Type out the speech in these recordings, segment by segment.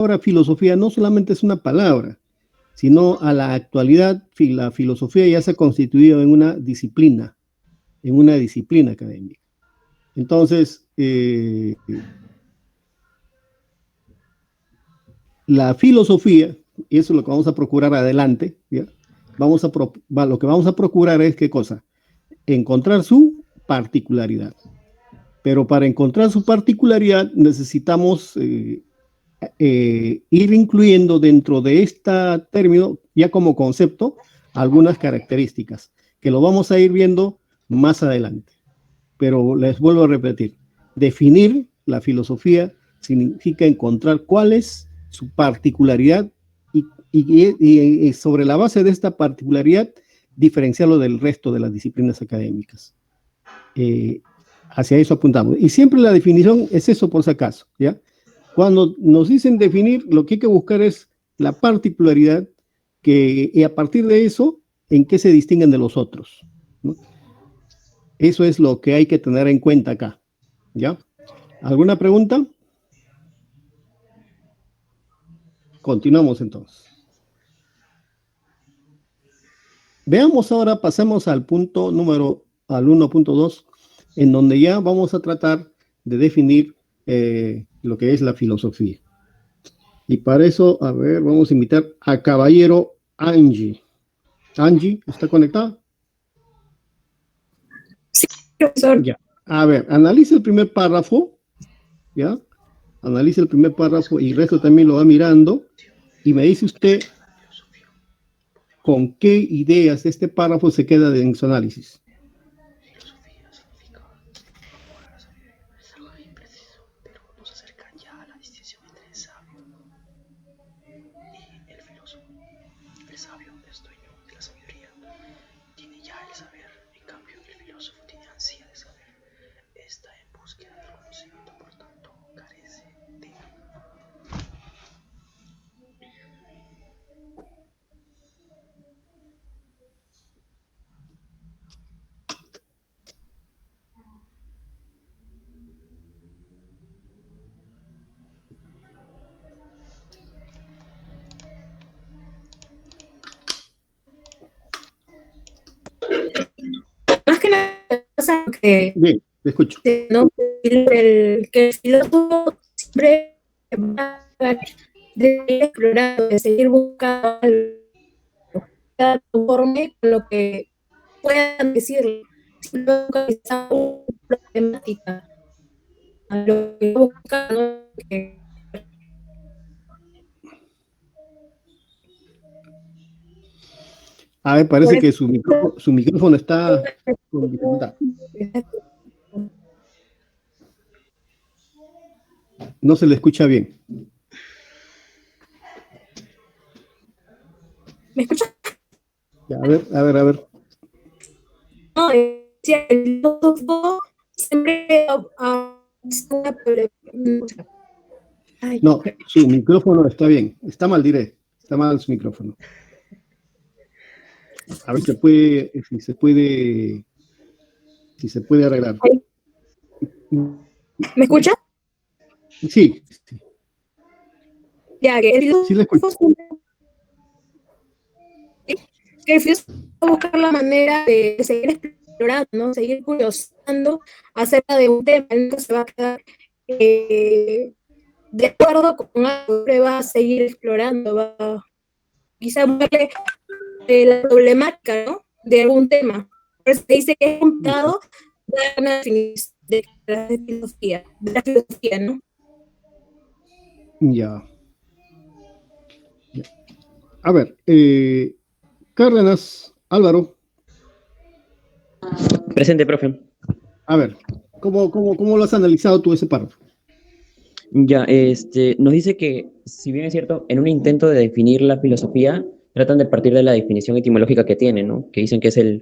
palabra filosofía no solamente es una palabra, sino a la actualidad la filosofía ya se ha constituido en una disciplina académica. Entonces, la filosofía, y eso es lo que vamos a procurar adelante, ¿ya? Lo que vamos a procurar es, ¿qué cosa? Encontrar su particularidad. Pero para encontrar su particularidad necesitamos ir incluyendo dentro de este término, ya como concepto, algunas características, que lo vamos a ir viendo más adelante. Pero les vuelvo a repetir, definir la filosofía significa encontrar cuál es su particularidad y sobre la base de esta particularidad diferenciarlo del resto de las disciplinas académicas. Hacia eso apuntamos. Y siempre la definición es eso por si acaso, ¿ya? Cuando nos dicen definir, lo que hay que buscar es la particularidad y a partir de eso, en qué se distinguen de los otros, ¿no? Eso es lo que hay que tener en cuenta acá, ¿ya? ¿Alguna pregunta? Continuamos entonces. Veamos ahora, pasemos al punto al 1.2, en donde ya vamos a tratar de definir lo que es la filosofía. Y para eso, a ver, vamos a invitar a caballero Angie. Angie, ¿está conectada? Sí, profesor. Ya. A ver, analice el primer párrafo, ¿ya? Analice el primer párrafo y el resto también lo va mirando y me dice usted con qué ideas este párrafo se queda en su análisis. Más que nada, que bien, te escucho. ¿no? Que el filósofo siempre va a de explorar, de seguir buscando algo, cada conforme con lo que puedan decirle, quizá una problemática, a lo que busca, ¿no? A ver, parece que su micrófono está con dificultad. No se le escucha bien. ¿Me escucha? Ya, a ver. No, decía, el filósofo siempre no, su micrófono está bien. Está mal, diré. Está mal su micrófono. A ver si se puede arreglar. ¿Me escucha? Sí. Ya, que el filósofo buscar la manera de seguir explorando, ¿no? Seguir curiosando acerca de un tema, nunca se va a quedar de acuerdo con algo, va a seguir explorando, va a quizá buscarle la problemática, ¿no? De algún tema. Por eso se dice que es juntado de una definición de la filosofía, ¿no? Ya. A ver, Cárdenas, Álvaro. Presente, profe. A ver, ¿cómo lo has analizado tú ese párrafo? Ya, nos dice que, si bien es cierto, en un intento de definir la filosofía, tratan de partir de la definición etimológica que tiene, ¿no? Que dicen que es el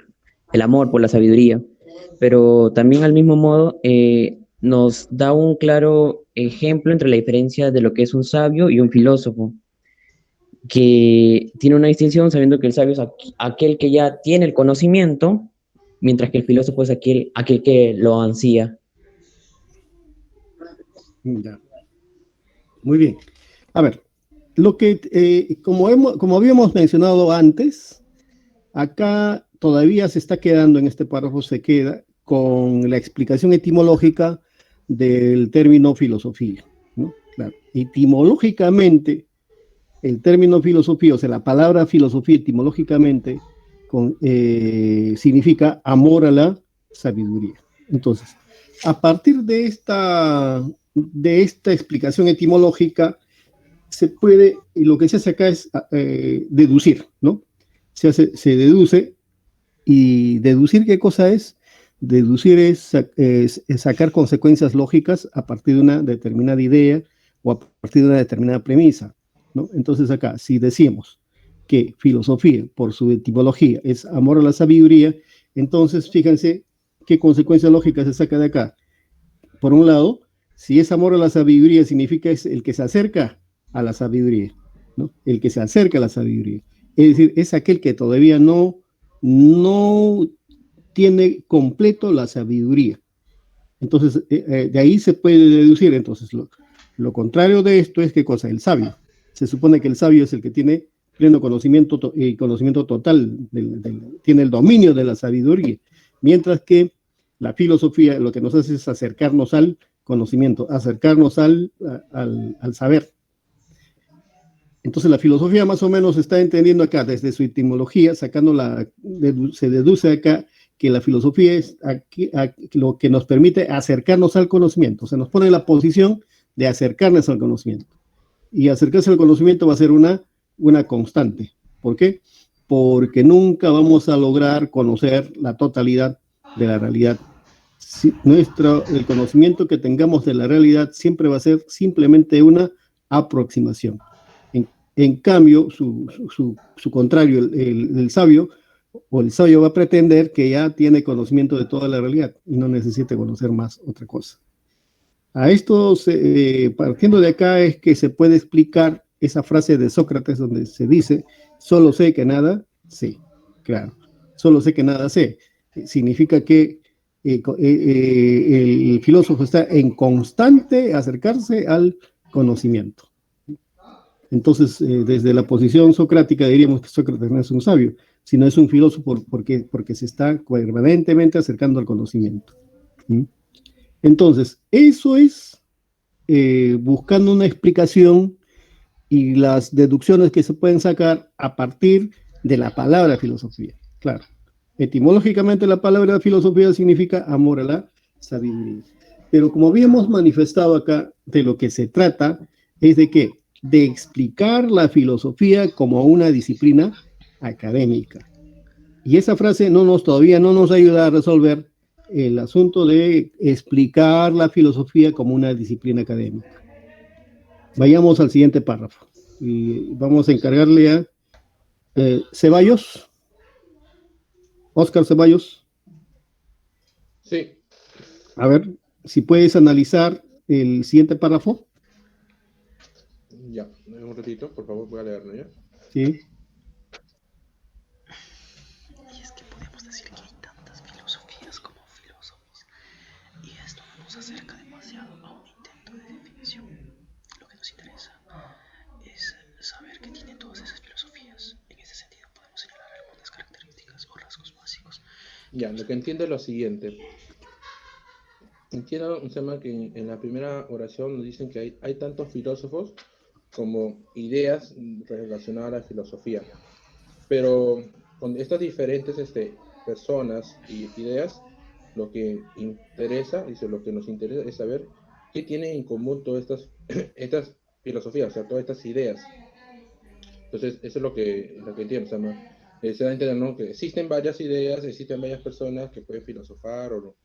amor por la sabiduría, pero también al mismo modo nos da un claro ejemplo entre la diferencia de lo que es un sabio y un filósofo, que tiene una distinción sabiendo que el sabio es aquel que ya tiene el conocimiento, mientras que el filósofo es aquel que lo ansía. Ya. Muy bien. A ver, como habíamos mencionado antes, acá todavía se está quedando, en este párrafo se queda con la explicación etimológica del término filosofía, ¿no? Claro, etimológicamente, el término filosofía, o sea, la palabra filosofía etimológicamente significa amor a la sabiduría. Entonces, a partir de esta explicación etimológica, se puede, y lo que se hace acá es deducir, ¿no? Se deduce, y deducir, ¿qué cosa es? Deducir es sacar consecuencias lógicas a partir de una determinada idea o a partir de una determinada premisa, ¿no? Entonces acá, si decimos que filosofía, por su etimología, es amor a la sabiduría, entonces fíjense qué consecuencia lógica se saca de acá. Por un lado, si es amor a la sabiduría, significa es el que se acerca a la sabiduría, ¿no? El que se acerca a la sabiduría. Es decir, es aquel que todavía no tiene completo la sabiduría. Entonces, de ahí se puede deducir, entonces, lo contrario de esto es, ¿qué cosa? El sabio. Se supone que el sabio es el que tiene pleno conocimiento y conocimiento total, tiene el dominio de la sabiduría, mientras que la filosofía lo que nos hace es acercarnos al conocimiento, acercarnos al saber. Entonces la filosofía más o menos está entendiendo acá desde su etimología, se deduce acá que la filosofía es lo que nos permite acercarnos al conocimiento, se nos pone en la posición de acercarnos al conocimiento. Y acercarse al conocimiento va a ser una constante. ¿Por qué? Porque nunca vamos a lograr conocer la totalidad de la realidad. El conocimiento que tengamos de la realidad siempre va a ser simplemente una aproximación. En cambio, su contrario, el sabio va a pretender que ya tiene conocimiento de toda la realidad y no necesita conocer más otra cosa. A esto, partiendo de acá, es que se puede explicar esa frase de Sócrates donde se dice, solo sé que nada sé. Claro, solo sé que nada sé. Significa que el filósofo está en constante acercarse al conocimiento. Entonces, desde la posición socrática diríamos que Sócrates no es un sabio, sino es un filósofo porque se está permanentemente acercando al conocimiento. ¿Mm? Entonces, eso es buscando una explicación y las deducciones que se pueden sacar a partir de la palabra filosofía. Claro, etimológicamente la palabra filosofía significa amor a la sabiduría. Pero como habíamos manifestado acá, de lo que se trata es de qué? De explicar la filosofía como una disciplina académica. Y esa frase todavía no nos ayuda a resolver el asunto de explicar la filosofía como una disciplina académica. Vayamos al siguiente párrafo y vamos a encargarle a Ceballos, Óscar Ceballos. Sí. A ver, si puedes analizar el siguiente párrafo. Ya, un ratito, por favor, voy a leerlo ya. Sí. Y es que podemos decir que hay tantas filosofías como filósofos, y esto no nos acerca demasiado a un intento de definición. Lo que nos interesa es saber qué tienen todas esas filosofías. En ese sentido podemos señalar algunas características o rasgos básicos. Ya, lo que entiendo es lo siguiente. Entiendo un tema que en la primera oración nos dicen que hay tantos filósofos como ideas relacionadas a la filosofía. Pero con estas diferentes personas y ideas, lo que nos interesa es saber qué tienen en común todas estas filosofías, o sea, todas estas ideas. Entonces, eso es lo que entiendo. O sea, se da a entender, ¿no? Que existen varias ideas, existen varias personas que pueden filosofar o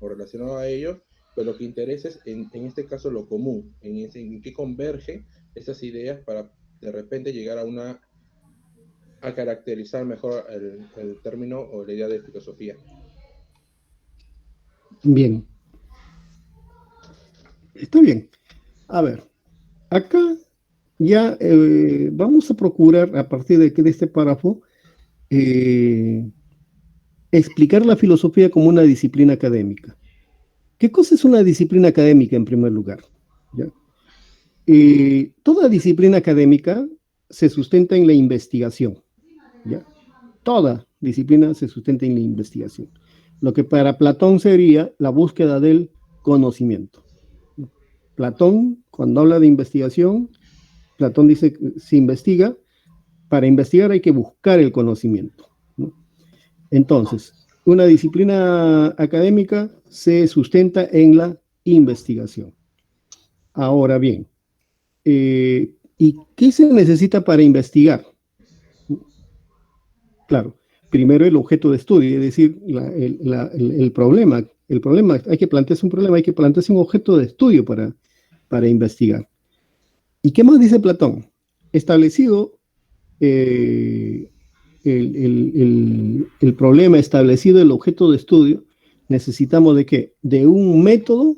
relacionado a ello, pero lo que interesa es, en este caso, lo común, en qué convergen esas ideas para de repente llegar a caracterizar mejor el término o la idea de filosofía. Bien. Está bien. A ver, acá ya vamos a procurar a partir de este párrafo explicar la filosofía como una disciplina académica. ¿Qué cosa es una disciplina académica en primer lugar? ¿Ya? Toda disciplina académica se sustenta en la investigación, ¿ya? Toda disciplina se sustenta en la investigación. Lo que para Platón sería la búsqueda del conocimiento. Platón, cuando habla de investigación, Platón dice que se investiga, para investigar hay que buscar el conocimiento, ¿no? Entonces, una disciplina académica se sustenta en la investigación. Ahora bien, ¿y qué se necesita para investigar? Claro, primero el objeto de estudio, es decir, el problema. El problema, hay que plantearse un problema, hay que plantearse un objeto de estudio para investigar. ¿Y qué más dice Platón? Establecido el problema, establecido el objeto de estudio, necesitamos ¿de qué? De un método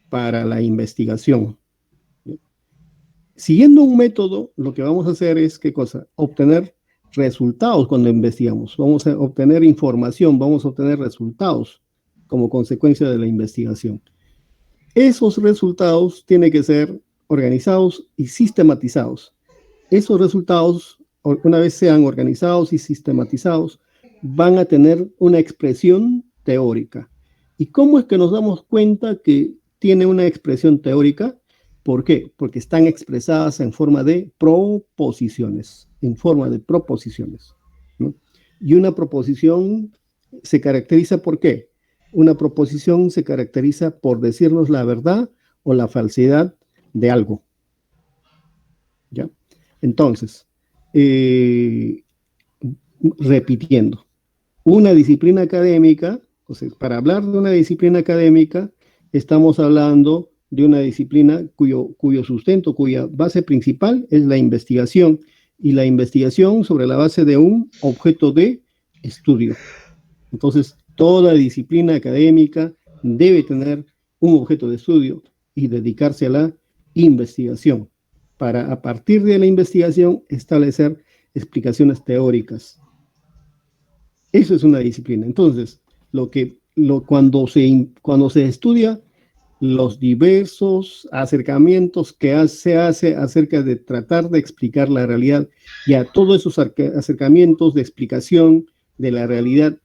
para la investigación. Siguiendo un método, lo que vamos a hacer es, ¿qué cosa? Obtener resultados cuando investigamos. Vamos a obtener información, vamos a obtener resultados como consecuencia de la investigación. Esos resultados tienen que ser organizados y sistematizados. Esos resultados, una vez sean organizados y sistematizados, van a tener una expresión teórica. ¿Y cómo es que nos damos cuenta que tiene una expresión teórica? ¿Por qué? Porque están expresadas en forma de proposiciones, ¿no? Y una proposición se caracteriza ¿por qué? Una proposición se caracteriza por decirnos la verdad o la falsedad de algo. ¿Ya? Entonces, repitiendo, una disciplina académica, o sea, para hablar de una disciplina académica, estamos hablando de una disciplina cuyo sustento, cuya base principal es la investigación, y la investigación sobre la base de un objeto de estudio. Entonces, toda disciplina académica debe tener un objeto de estudio y dedicarse a la investigación, para a partir de la investigación establecer explicaciones teóricas. Eso es una disciplina. Entonces, cuando se estudia los diversos acercamientos que se hace acerca de tratar de explicar la realidad, y a todos esos acercamientos de explicación de la realidad,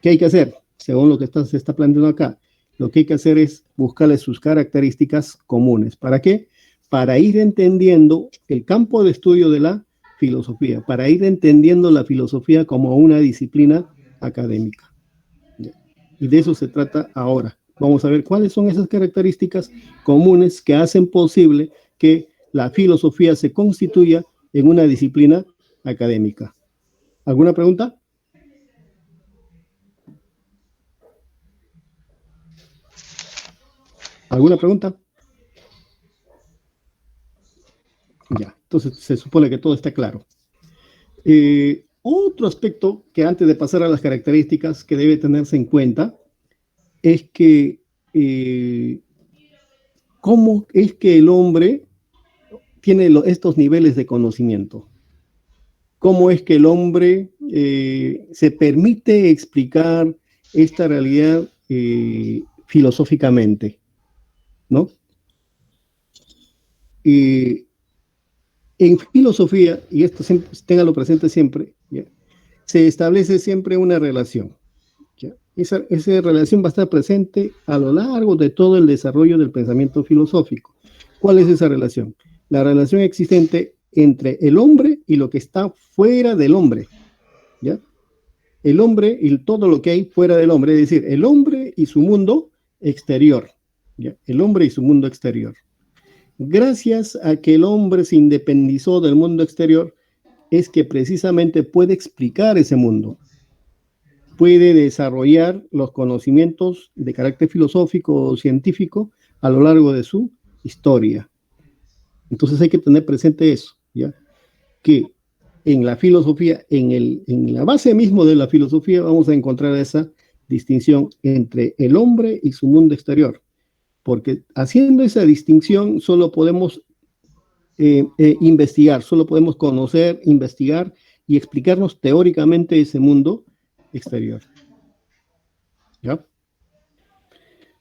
¿qué hay que hacer? Según lo que se está planteando acá, lo que hay que hacer es buscarle sus características comunes. ¿Para qué? Para ir entendiendo el campo de estudio de la filosofía, para ir entendiendo la filosofía como una disciplina académica. Y de eso se trata ahora. Vamos a ver cuáles son esas características comunes que hacen posible que la filosofía se constituya en una disciplina académica. ¿Alguna pregunta? ¿Alguna pregunta? Ya, entonces se supone que todo está claro. Otro aspecto que antes de pasar a las características que debe tenerse en cuenta es que cómo es que el hombre tiene estos niveles de conocimiento. Cómo es que el hombre se permite explicar esta realidad filosóficamente, ¿no? En filosofía, y esto siempre, téngalo presente siempre, ¿ya? Se establece siempre una relación. ¿Ya? Esa relación va a estar presente a lo largo de todo el desarrollo del pensamiento filosófico. ¿Cuál es esa relación? La relación existente entre el hombre y lo que está fuera del hombre. ¿Ya? El hombre y todo lo que hay fuera del hombre, es decir, el hombre y su mundo exterior. ¿Ya? El hombre y su mundo exterior. Gracias a que el hombre se independizó del mundo exterior, es que precisamente puede explicar ese mundo, puede desarrollar los conocimientos de carácter filosófico o científico a lo largo de su historia. Entonces hay que tener presente eso, ¿ya? Que en la filosofía, en la base mismo de la filosofía, vamos a encontrar esa distinción entre el hombre y su mundo exterior. Porque haciendo esa distinción solo podemos investigar, solo podemos conocer, investigar y explicarnos teóricamente ese mundo exterior. ¿Ya?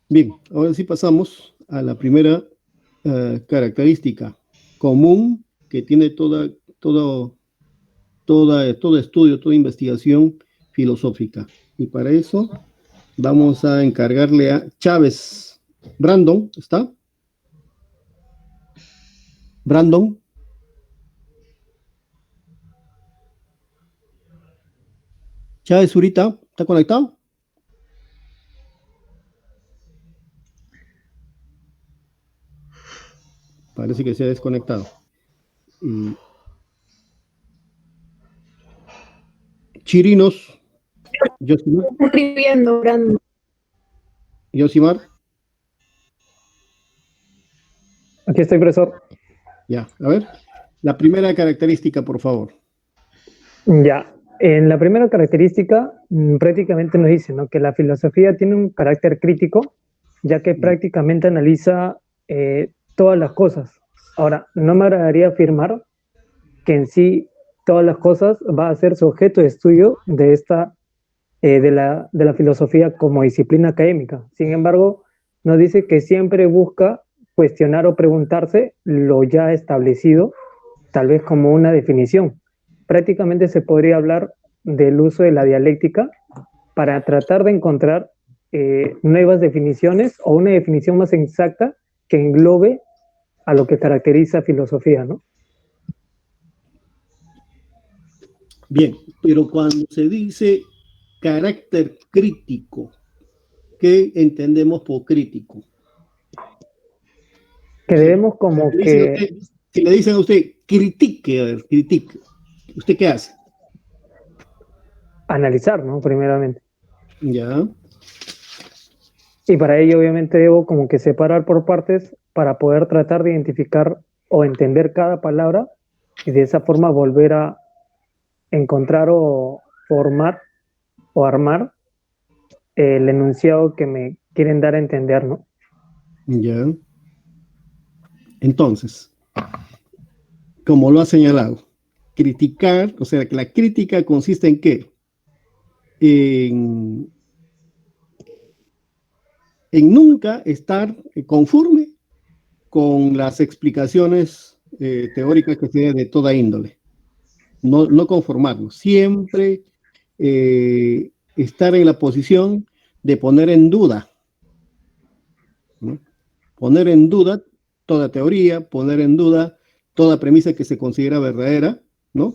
Bien, ahora sí pasamos a la primera característica. común que tiene todo estudio, toda investigación filosófica. Y para eso vamos a encargarle a Chávez. Brandon, ¿está? Brandon. Chávez Zurita, ¿está conectado? Parece que se ha desconectado. Chirinos. Yosimar. Escribiendo, Brandon. Yosimar. Aquí estoy, profesor. Ya, a ver. La primera característica, por favor. Ya, en la primera característica prácticamente nos dice, ¿no?, que la filosofía tiene un carácter crítico, ya que prácticamente analiza todas las cosas. Ahora, no me agradaría afirmar que en sí todas las cosas va a ser su objeto de estudio de la filosofía como disciplina académica. Sin embargo, nos dice que siempre busca cuestionar o preguntarse lo ya establecido, tal vez como una definición. Prácticamente se podría hablar del uso de la dialéctica para tratar de encontrar nuevas definiciones o una definición más exacta que englobe a lo que caracteriza filosofía, ¿no? Bien, pero cuando se dice carácter crítico, ¿qué entendemos por crítico? Que debemos como que... Si le dicen a usted, critique, a ver, critique, ¿usted qué hace? Analizar, ¿no? Primeramente. Ya. Y para ello, obviamente, debo como que separar por partes para poder tratar de identificar o entender cada palabra y de esa forma volver a encontrar o formar o armar el enunciado que me quieren dar a entender, ¿no? Ya. Entonces, como lo ha señalado, criticar, o sea, que la crítica consiste en ¿qué? En nunca estar conforme con las explicaciones teóricas que tiene de toda índole. No conformarnos, siempre estar en la posición de poner en duda, ¿no? Poner en duda toda teoría, poner en duda toda premisa que se considera verdadera, ¿no?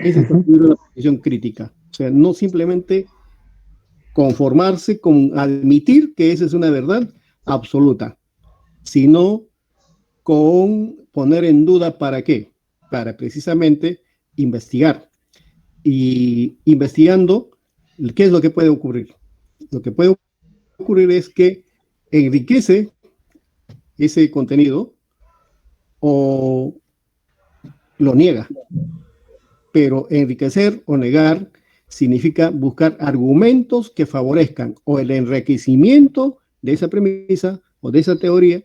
Esa es una posición crítica. O sea, no simplemente conformarse con admitir que esa es una verdad absoluta, sino con poner en duda ¿para qué? Para precisamente investigar. Y investigando, ¿qué es lo que puede ocurrir? Lo que puede ocurrir es que enriquece ese contenido o lo niega. Pero enriquecer o negar significa buscar argumentos que favorezcan o el enriquecimiento de esa premisa o de esa teoría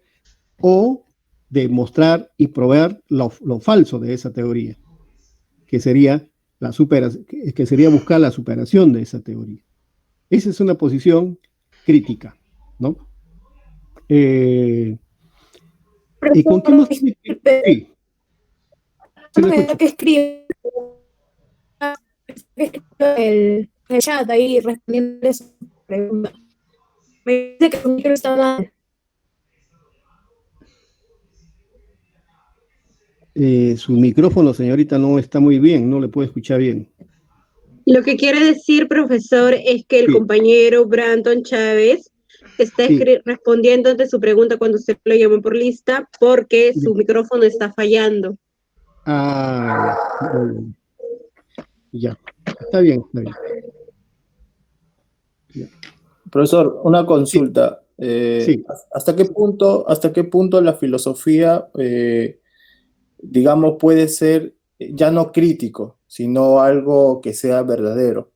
o demostrar y probar lo falso de esa teoría, que sería buscar la superación de esa teoría. Esa es una posición crítica, ¿no? ¿Y con qué más? Sí. Que escribe el chat ahí respondiendo esa pregunta. Me dice que su micro está mal. Su micrófono, señorita, no está muy bien, no le puedo escuchar bien. Lo que quiere decir, profesor, es que el compañero Brandon Chávez está respondiendo ante su pregunta cuando usted lo llamó por lista porque su micrófono está fallando. Ah, ya. Está bien, está bien. Ya. Profesor, una consulta. Sí. ¿Hasta qué punto la filosofía, digamos, puede ser ya no crítico, sino algo que sea verdadero?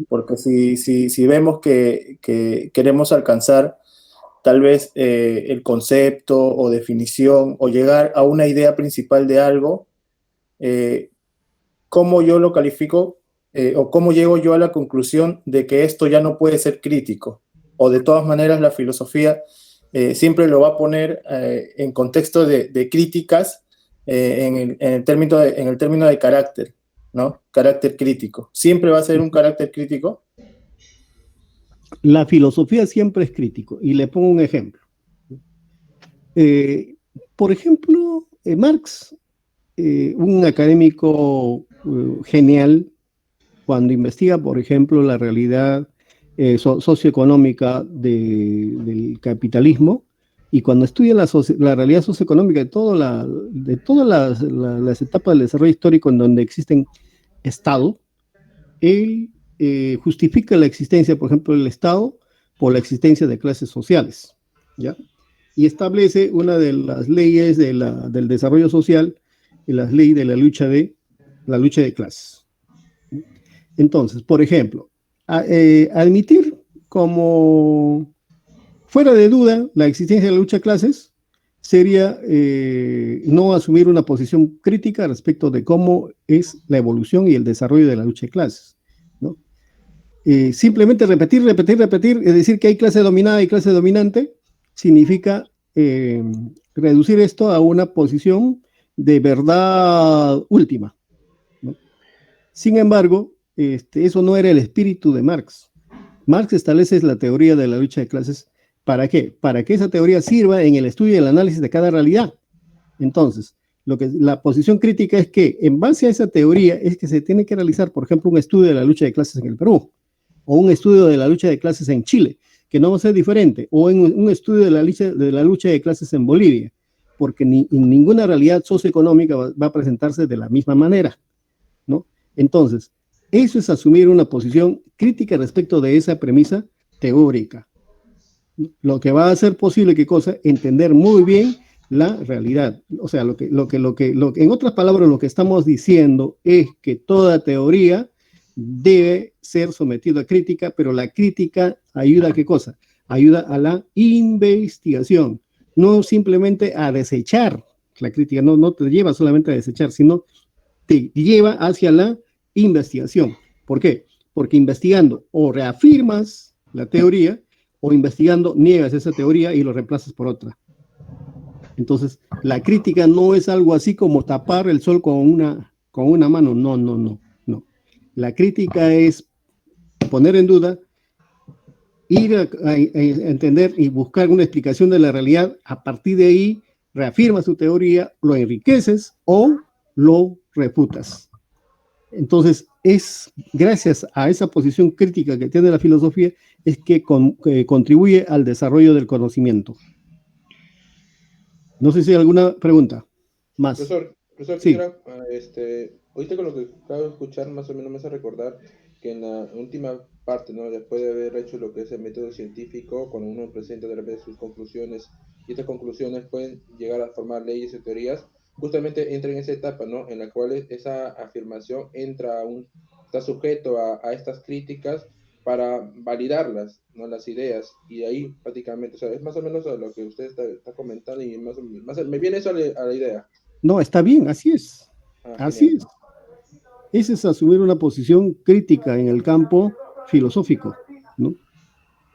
Porque si vemos que queremos alcanzar tal vez el concepto o definición o llegar a una idea principal de algo, ¿cómo yo lo califico o cómo llego yo a la conclusión de que esto ya no puede ser crítico? O de todas maneras la filosofía siempre lo va a poner en contexto de críticas en el término de carácter, ¿no? Carácter crítico. Siempre va a ser un carácter crítico. La filosofía siempre es crítico, y le pongo un ejemplo. Por ejemplo, Marx, un académico genial, cuando investiga, por ejemplo, la realidad socioeconómica del capitalismo, y cuando estudia la realidad socioeconómica de todas las etapas del desarrollo histórico en donde existen Estado, él justifica la existencia, por ejemplo, del Estado por la existencia de clases sociales, ¿ya? Y establece una de las leyes del desarrollo social, la ley de la lucha de clases. Entonces, por ejemplo, admitir como fuera de duda la existencia de la lucha de clases sería no asumir una posición crítica respecto de cómo es la evolución y el desarrollo de la lucha de clases, ¿no? Simplemente repetir, es decir, que hay clase dominada y clase dominante, significa reducir esto a una posición de verdad última, ¿no? Sin embargo, eso no era el espíritu de Marx. Marx establece la teoría de la lucha de clases. ¿Para qué? Para que esa teoría sirva en el estudio y el análisis de cada realidad. Entonces, la posición crítica es que en base a esa teoría es que se tiene que realizar, por ejemplo, un estudio de la lucha de clases en el Perú, o un estudio de la lucha de clases en Chile, que no va a ser diferente, o en un estudio de la lucha de clases en Bolivia, porque ninguna realidad socioeconómica va a presentarse de la misma manera, ¿no? Entonces, eso es asumir una posición crítica respecto de esa premisa teórica, lo que va a hacer posible, ¿qué cosa? Entender muy bien la realidad. O sea, en otras palabras, lo que estamos diciendo es que toda teoría debe ser sometida a crítica, pero la crítica ayuda a ¿qué cosa? Ayuda a la investigación, no simplemente a desechar la crítica, no te lleva solamente a desechar, sino te lleva hacia la investigación. ¿Por qué? Porque investigando o reafirmas la teoría, o investigando niegas esa teoría y lo reemplazas por otra. Entonces, la crítica no es algo así como tapar el sol con una mano. No. La crítica es poner en duda, ir a entender y buscar una explicación de la realidad. A partir de ahí, reafirmas tu teoría, lo enriqueces o lo refutas. Entonces, es gracias a esa posición crítica que tiene la filosofía es que contribuye al desarrollo del conocimiento. No sé si hay alguna pregunta más. Profesor, sí. quisiera, ahorita con lo que acabo de escuchar, más o menos me hace recordar que en la última parte, ¿no? Después de haber hecho lo que es el método científico, cuando uno presenta de repente sus conclusiones, y estas conclusiones pueden llegar a formar leyes y teorías, justamente entra en esa etapa, ¿no? En la cual esa afirmación está sujeto a estas críticas para validarlas, ¿no? Las ideas, y ahí prácticamente, o sea, es más o menos lo que usted está comentando, y más me viene eso a la idea. No, está bien, así es. Así Genial. es. Ese es asumir una posición crítica en el campo filosófico, ¿no?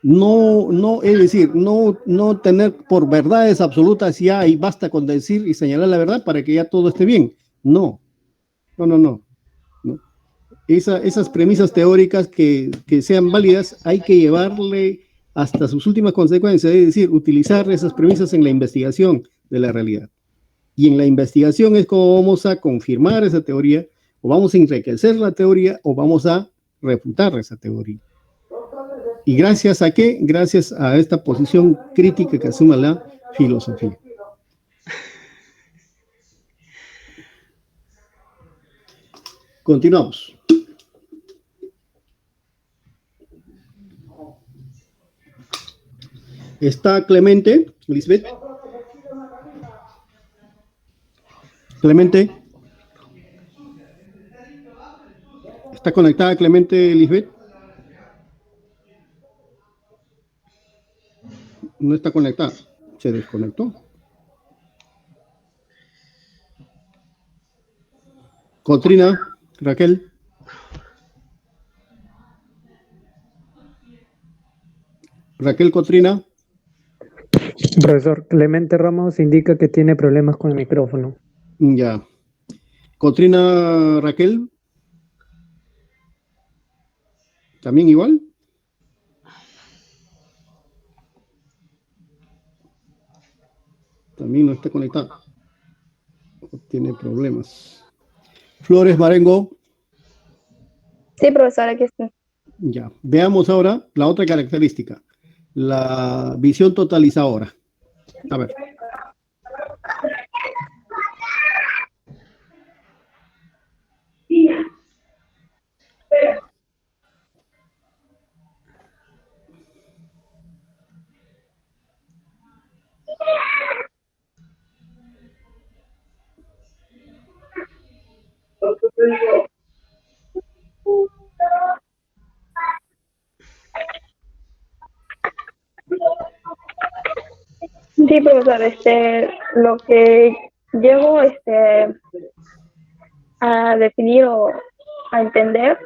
No, es decir, no tener por verdades absolutas ya y basta con decir y señalar la verdad para que ya todo esté bien. No. Esas premisas teóricas que sean válidas hay que llevarle hasta sus últimas consecuencias, es decir, utilizar esas premisas en la investigación de la realidad. Y en la investigación es como vamos a confirmar esa teoría, o vamos a enriquecer la teoría, o vamos a refutar esa teoría. ¿Y gracias a qué? Gracias a esta posición crítica que asuma la filosofía. Continuamos. ¿Está Clemente, Lisbeth? Clemente. ¿Está conectada Clemente, Lisbeth? No está conectada. Se desconectó. Cotrina, Raquel. Raquel Cotrina. Profesor Clemente Ramos indica que tiene problemas con el micrófono. Ya. Cotrina Raquel. ¿También igual? También no está conectada. Tiene problemas. Flores Marengo. Sí, profesor, aquí está. Ya. Veamos ahora la otra característica. La visión totalizadora. A ver. Sí, profesor, lo que llego a definir o a entender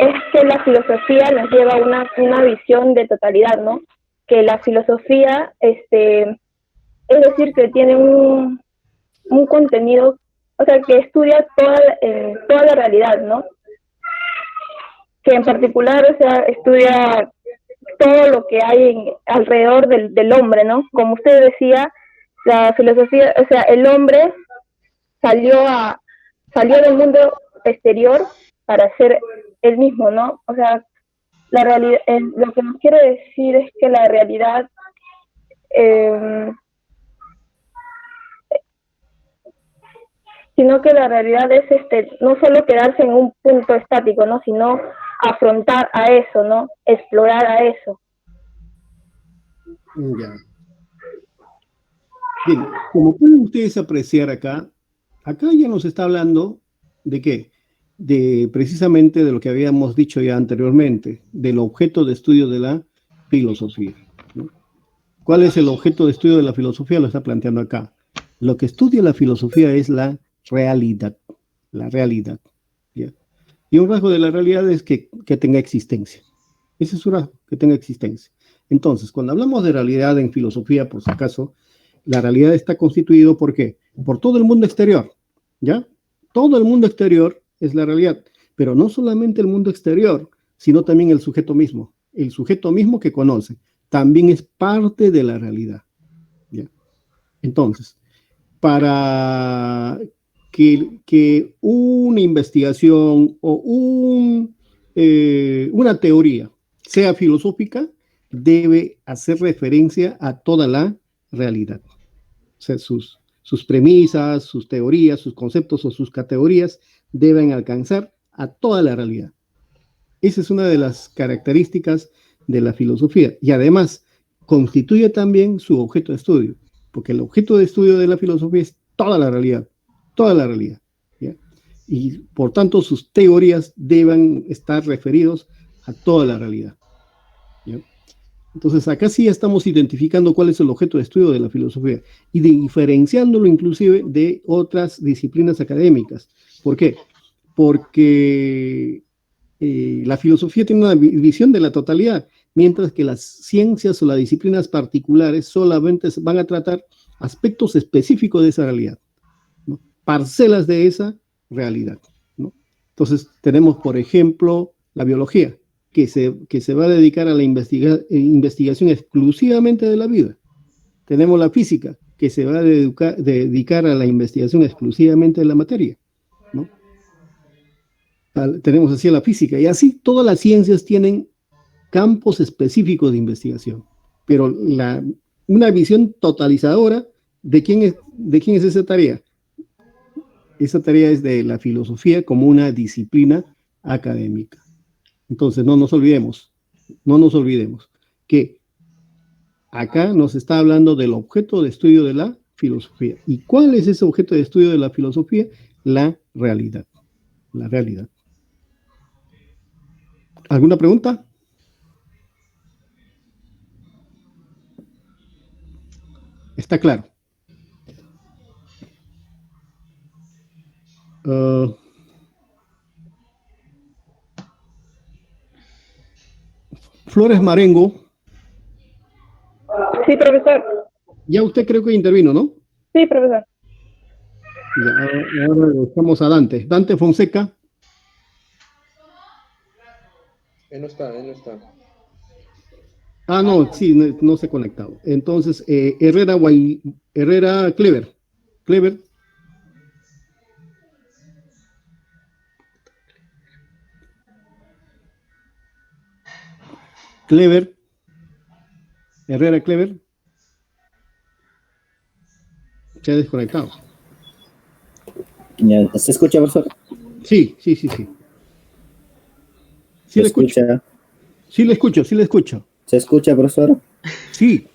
es que la filosofía nos lleva a una visión de totalidad, ¿no? Que la filosofía, es decir, que tiene un contenido, o sea, que estudia toda la realidad, ¿no? Que en particular, o sea, estudia todo lo que hay alrededor del hombre, ¿no? Como usted decía, la filosofía, o sea, el hombre salió del mundo exterior para ser él mismo, ¿no? O sea, la realidad, lo que nos quiere decir es que la realidad sino que la realidad es no solo quedarse en un punto estático, ¿no? Sino afrontar a eso, ¿no? Explorar a eso. Ya. Bien, como pueden ustedes apreciar acá ya nos está hablando de qué, de precisamente de lo que habíamos dicho ya anteriormente, del objeto de estudio de la filosofía, ¿no? ¿Cuál es el objeto de estudio de la filosofía? Lo está planteando acá. Lo que estudia la filosofía es la realidad, ¿ya? Y un rasgo de la realidad es que tenga existencia. Ese es un rasgo, que tenga existencia. Entonces, cuando hablamos de realidad en filosofía, por si acaso, la realidad está constituido ¿por qué? Por todo el mundo exterior, ¿ya? Todo el mundo exterior es la realidad, pero no solamente el mundo exterior, sino también el sujeto mismo. El sujeto mismo que conoce también es parte de la realidad, ¿ya? Entonces, para que una investigación o una teoría sea filosófica, debe hacer referencia a toda la realidad. O sea, sus premisas, sus teorías, sus conceptos o sus categorías deben alcanzar a toda la realidad. Esa es una de las características de la filosofía y además constituye también su objeto de estudio, porque el objeto de estudio de la filosofía es toda la realidad, ¿ya? Y por tanto sus teorías deben estar referidos a toda la realidad, ¿ya? Entonces acá sí estamos identificando cuál es el objeto de estudio de la filosofía y diferenciándolo inclusive de otras disciplinas académicas. ¿Por qué? Porque la filosofía tiene una visión de la totalidad, mientras que las ciencias o las disciplinas particulares solamente van a tratar aspectos específicos de esa realidad, ¿no? Parcelas de esa realidad, ¿no? Entonces tenemos, por ejemplo, la biología, que se va a dedicar a la investigación exclusivamente de la vida. Tenemos la física, que se va a dedicar a la investigación exclusivamente de la materia, ¿no? Tenemos así la física, y así todas las ciencias tienen campos específicos de investigación, pero una visión totalizadora, ¿de quién es esa tarea? Esa tarea es de la filosofía como una disciplina académica. Entonces, no nos olvidemos que acá nos está hablando del objeto de estudio de la filosofía. ¿Y cuál es ese objeto de estudio de la filosofía? La realidad. La realidad. ¿Alguna pregunta? Está claro. Flores Marengo. Sí, profesor. Ya usted creo que intervino, ¿no? Sí, profesor. Ya, ahora buscamos a Dante. Dante Fonseca. Él no está. Ah, no, sí, no se ha conectado. Entonces, Herrera Clever. Clever. Clever. Herrera Clever. Se ha desconectado. Ya, ¿se escucha, profesor? Sí. Sí le escucho. Sí le escucho. ¿Se escucha, profesor? Sí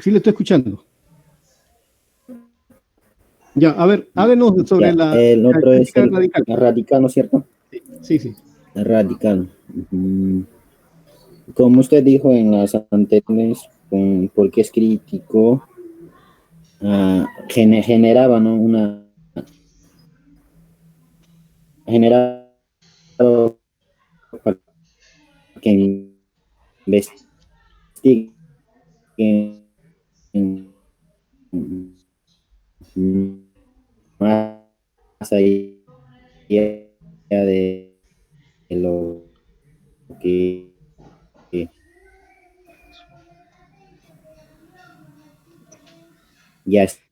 le estoy escuchando. Ya, a ver, háblenos sobre el otro es el radical. Radical, ¿no es cierto? Sí. Radical. Como usted dijo en las anteriores, porque es crítico, generaba, ¿no? Generado para que investiguen más allá de lo que ya está.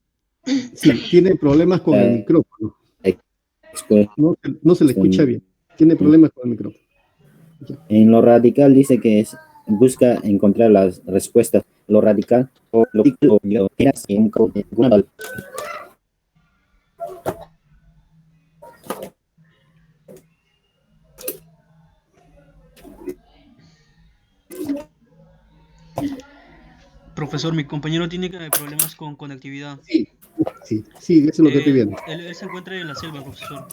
Sí, tiene problemas con el micrófono. No se le escucha bien. Tiene problemas con el micrófono. En lo radical dice que busca encontrar las respuestas. Lo radical o lo Profesor, mi compañero tiene problemas con conectividad. Sí, eso es lo que estoy viendo. Él se encuentra en la selva, profesor.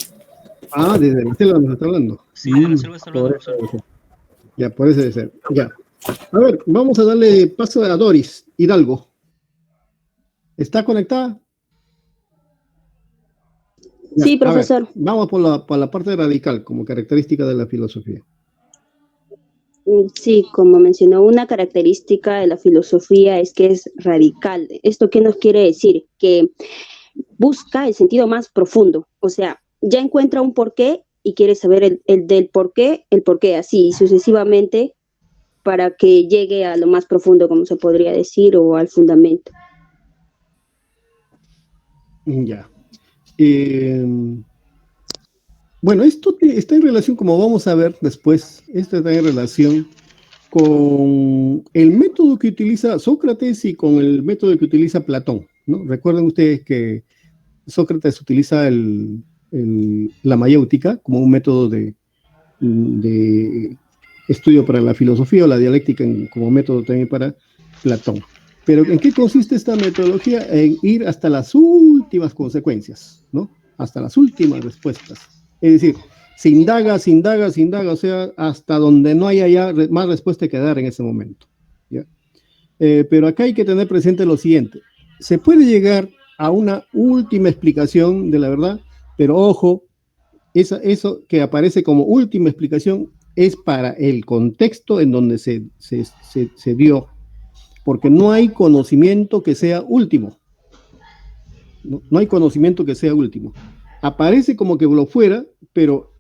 Ah, desde la selva nos está hablando. Sí, de la selva está hablando, profesor. Ya, por eso debe ser. Ya. A ver, vamos a darle paso a Doris Hidalgo. ¿Está conectada? Ya, sí, profesor. Ver, vamos por la parte radical como característica de la filosofía. Sí, como mencionó, una característica de la filosofía es que es radical. ¿Esto qué nos quiere decir? Que busca el sentido más profundo. O sea, ya encuentra un porqué y quiere saber el del porqué, así sucesivamente, para que llegue a lo más profundo, como se podría decir, o al fundamento. Ya. Bueno, esto está en relación, como vamos a ver después, esto está en relación con el método que utiliza Sócrates y con el método que utiliza Platón, ¿no? Recuerden ustedes que Sócrates utiliza la mayéutica como un método de estudio para la filosofía, o la dialéctica como método también para Platón. Pero ¿en qué consiste esta metodología? En ir hasta las últimas consecuencias, ¿no? Hasta las últimas respuestas. Es decir, se indaga, o sea, hasta donde no haya ya más respuesta que dar en ese momento, ¿ya? Pero acá hay que tener presente lo siguiente. Se puede llegar a una última explicación de la verdad, pero ojo, eso que aparece como última explicación es para el contexto en donde se dio, porque no hay conocimiento que sea último. No hay conocimiento que sea último. Aparece como que lo fuera, pero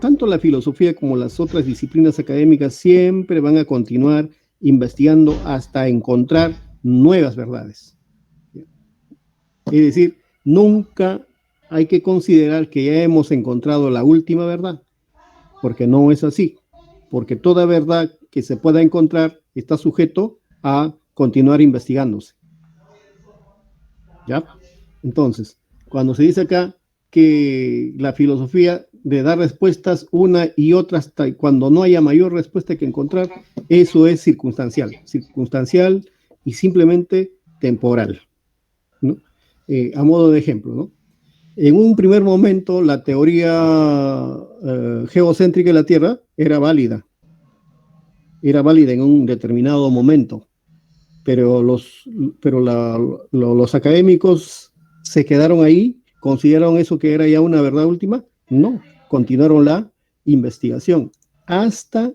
tanto la filosofía como las otras disciplinas académicas siempre van a continuar investigando hasta encontrar nuevas verdades. Es decir, nunca hay que considerar que ya hemos encontrado la última verdad, porque no es así, porque toda verdad que se pueda encontrar está sujeto a continuar investigándose. ¿Ya? Entonces, cuando se dice acá que la filosofía de dar respuestas una y otra hasta cuando no haya mayor respuesta que encontrar, eso es circunstancial y simplemente temporal, ¿no? A modo de ejemplo, ¿no? En un primer momento la teoría geocéntrica de la Tierra era válida en un determinado momento, pero los académicos se quedaron ahí. ¿Consideraron eso que era ya una verdad última? No, continuaron la investigación hasta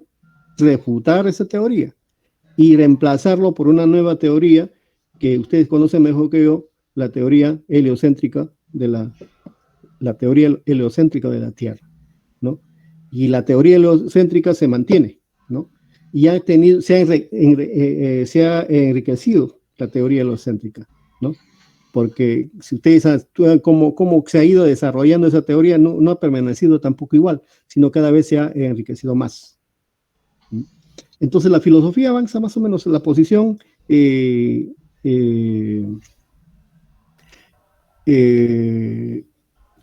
refutar esa teoría y reemplazarlo por una nueva teoría que ustedes conocen mejor que yo, la teoría heliocéntrica de la teoría heliocéntrica de la Tierra, ¿no? Y la teoría heliocéntrica se mantiene, ¿no? Y se ha enriquecido la teoría heliocéntrica, ¿no? Porque si ustedes estudian cómo se ha ido desarrollando esa teoría, no ha permanecido tampoco igual, sino cada vez se ha enriquecido más. Entonces la filosofía avanza más o menos en la posición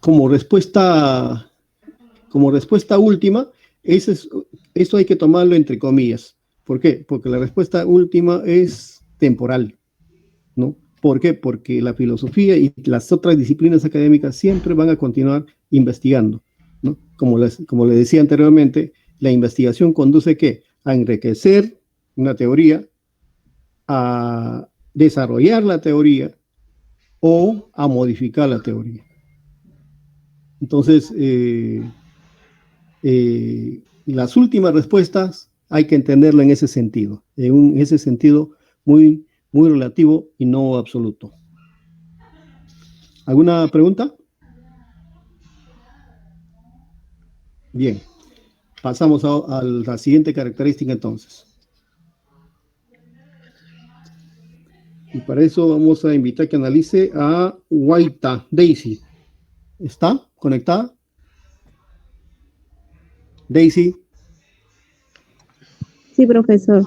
como respuesta última. Esto hay que tomarlo entre comillas. ¿Por qué? Porque la respuesta última es temporal, ¿no? ¿Por qué? Porque la filosofía y las otras disciplinas académicas siempre van a continuar investigando, ¿no? Como les decía anteriormente, la investigación conduce ¿qué? A enriquecer una teoría, a desarrollar la teoría o a modificar la teoría. Entonces, las últimas respuestas hay que entenderlo en ese sentido, en ese sentido muy, muy relativo y no absoluto. ¿Alguna pregunta? Bien, pasamos a la siguiente característica entonces. Y para eso vamos a invitar que analice a Waita Daisy. ¿Está conectada? Daisy. Sí, profesor.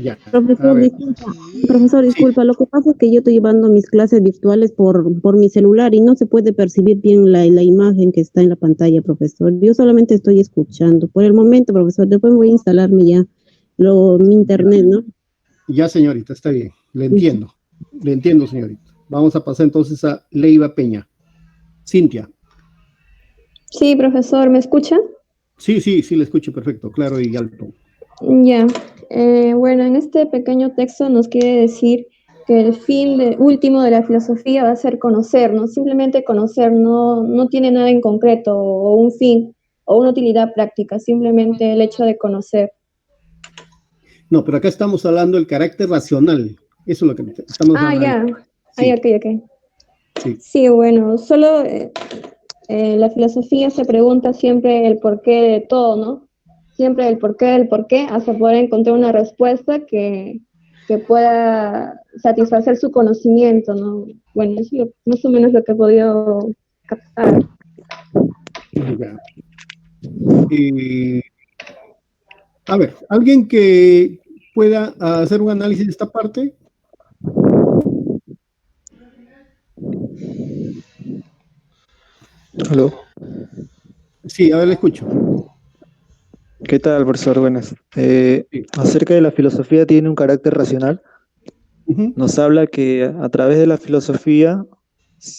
Ya. Profesor, disculpa, lo que pasa es que yo estoy llevando mis clases virtuales por mi celular y no se puede percibir bien la imagen que está en la pantalla, profesor. Yo solamente estoy escuchando. Por el momento, profesor, después voy a instalarme ya mi internet, ¿no? Ya, señorita, está bien. Le entiendo. Le entiendo, señorita. Vamos a pasar entonces a Leiva Peña. Cintia. Sí, profesor, ¿me escucha? Sí, le escucho perfecto, claro y alto. Ya. Bueno, en este pequeño texto nos quiere decir que el fin último de la filosofía va a ser conocer, ¿no? Simplemente conocer, no tiene nada en concreto o un fin o una utilidad práctica, simplemente el hecho de conocer. No, pero acá estamos hablando del carácter racional. Eso es lo que estamos hablando. Ya. Sí. Ok. Sí. Sí, bueno, solo la filosofía se pregunta siempre el porqué de todo, ¿no? Siempre el porqué, hasta poder encontrar una respuesta que pueda satisfacer su conocimiento, ¿no? Bueno, eso es más o menos lo que he podido captar. Ya. A ver, ¿alguien que pueda hacer un análisis de esta parte? ¿Aló? Sí, a ver, le escucho. ¿Qué tal, profesor? Buenas. Acerca de la filosofía tiene un carácter racional. Nos habla que a través de la filosofía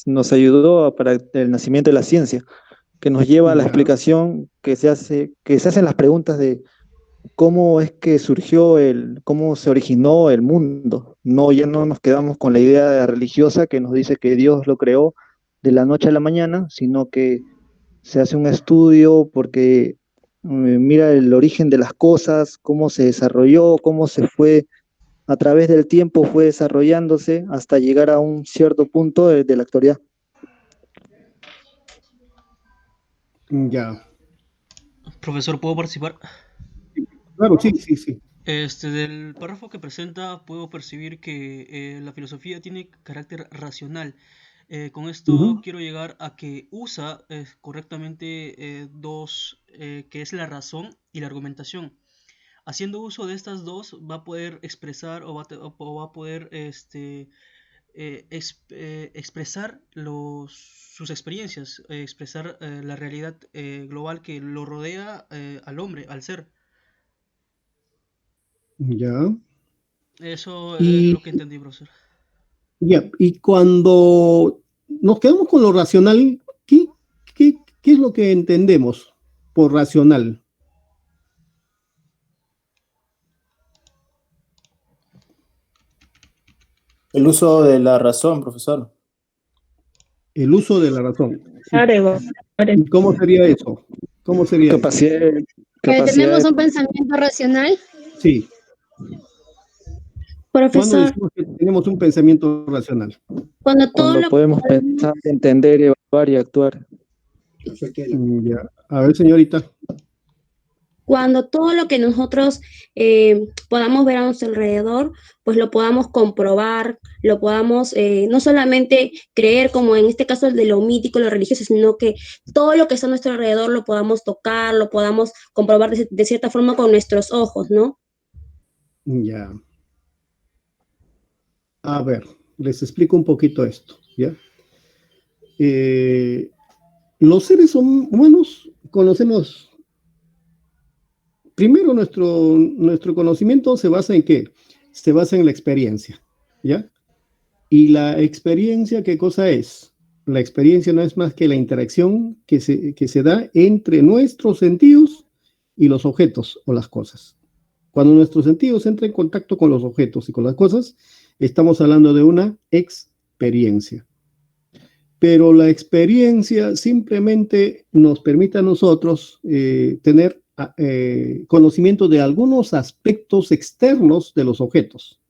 nos ayudó para el nacimiento de la ciencia, que nos lleva a la explicación que se hacen las preguntas de cómo es que cómo se originó el mundo. Ya no nos quedamos con la idea religiosa que nos dice que Dios lo creó de la noche a la mañana, sino que se hace un estudio porque mira el origen de las cosas, cómo se desarrolló, cómo se fue a través del tiempo, fue desarrollándose hasta llegar a un cierto punto de la actualidad. Ya. Profesor, ¿puedo participar? Claro, sí. Del párrafo que presenta puedo percibir que la filosofía tiene carácter racional. Con esto quiero llegar a que usa correctamente que es la razón y la argumentación. Haciendo uso de estas dos va a poder expresar o va a poder expresar sus experiencias, expresar la realidad global que lo rodea al hombre, al ser. Ya. Eso es lo que entendí, profesor. Ya, y cuando nos quedamos con lo racional, ¿qué es lo que entendemos por racional? El uso de la razón, profesor. El uso de la razón. ¿Y cómo sería eso? ¿Cómo sería? Capacidad. ¿Tenemos un pensamiento racional? Sí. ¿Cuándo Profesor, decimos que tenemos un pensamiento racional? cuando todo Cuando lo podemos pensar, entender, evaluar y actuar. Ya. A ver, señorita. cuando todo lo que nosotros podamos ver a nuestro alrededor, pues lo podamos comprobar, lo podamos no solamente creer como en este caso el de lo mítico, lo religioso, sino que todo lo que está a nuestro alrededor lo podamos tocar, lo podamos comprobar de cierta forma con nuestros ojos, ¿no? Ya. A ver, les explico un poquito esto, ¿ya? Los seres humanos conocemos, primero nuestro conocimiento se basa en ¿qué? Se basa en la experiencia, ¿ya? Y la experiencia, ¿qué cosa es? La experiencia no es más que la interacción que se da entre nuestros sentidos y los objetos o las cosas. Cuando nuestros sentidos entran en contacto con los objetos y con las cosas, estamos hablando de una experiencia. Pero la experiencia simplemente nos permite a nosotros tener conocimiento de algunos aspectos externos de los objetos.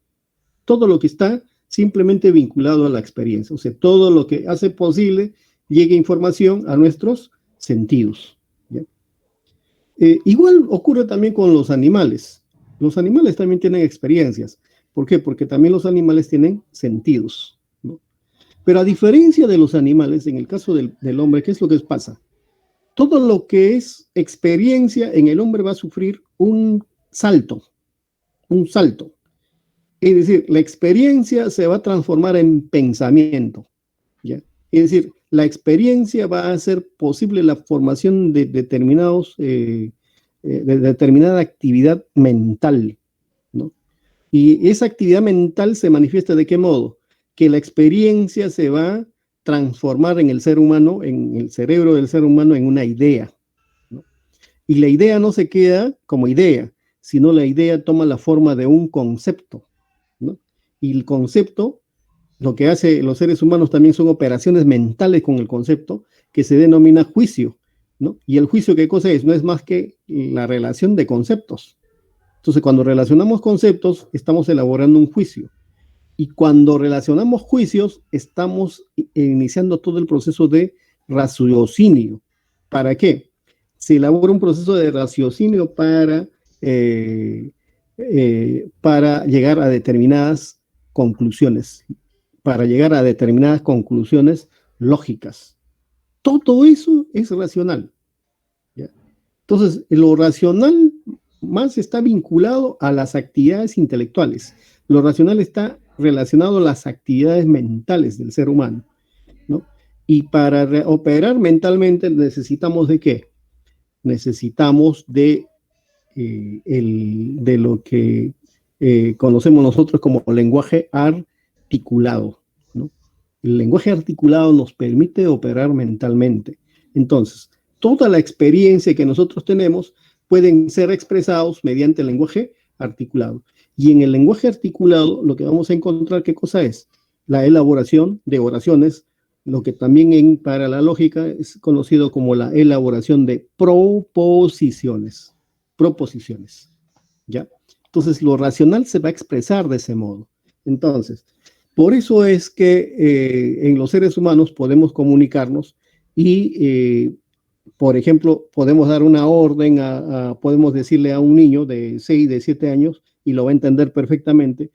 Todo lo que está simplemente vinculado a la experiencia, o sea, todo lo que hace posible llegue información a nuestros sentidos, ¿ya? Igual ocurre también con los animales. Los animales también tienen experiencias. ¿Por qué? Porque también los animales tienen sentidos, ¿no? Pero a diferencia de los animales, en el caso del hombre, ¿qué es lo que pasa? Todo lo que es experiencia en el hombre va a sufrir un salto. Es decir, la experiencia se va a transformar en pensamiento, ¿ya? Es decir, la experiencia va a hacer posible la formación de determinada actividad mental, ¿no? Y esa actividad mental se manifiesta ¿de qué modo? Que la experiencia se va a transformar en el ser humano, en el cerebro del ser humano, en una idea, ¿no? Y la idea no se queda como idea, sino la idea toma la forma de un concepto, ¿no? Y el concepto, lo que hace los seres humanos también son operaciones mentales con el concepto que se denomina juicio, ¿no? Y el juicio, ¿qué cosa es? No es más que la relación de conceptos. Entonces, cuando relacionamos conceptos, estamos elaborando un juicio. Y cuando relacionamos juicios, estamos iniciando todo el proceso de raciocinio. ¿Para qué? Se elabora un proceso de raciocinio para llegar a determinadas conclusiones, lógicas. Todo eso es racional, ¿ya? Entonces, lo racional más está vinculado a las actividades intelectuales. Lo racional está relacionado a las actividades mentales del ser humano, ¿no? Y para operar mentalmente necesitamos ¿de qué? Necesitamos de lo que conocemos nosotros como lenguaje articulado, ¿no? El lenguaje articulado nos permite operar mentalmente. Entonces, toda la experiencia que nosotros tenemos pueden ser expresados mediante el lenguaje articulado. Y en el lenguaje articulado lo que vamos a encontrar, ¿qué cosa es? La elaboración de oraciones, lo que también para la lógica es conocido como la elaboración de proposiciones, ¿ya? Entonces, lo racional se va a expresar de ese modo. Entonces, por eso es que en los seres humanos podemos comunicarnos y, por ejemplo, podemos dar una orden, podemos decirle a un niño de 6, de 7 años, y lo va a entender perfectamente,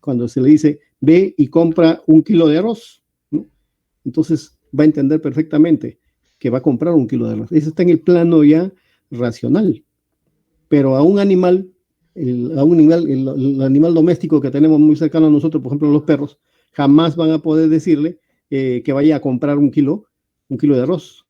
cuando se le dice, ve y compra 1 kilo de arroz, ¿no? Entonces va a entender perfectamente que va a comprar 1 kilo de arroz. Eso está en el plano ya racional. Pero a un animal, el animal doméstico que tenemos muy cercano a nosotros, por ejemplo los perros, jamás van a poder decirle que vaya a comprar 1 kilo de arroz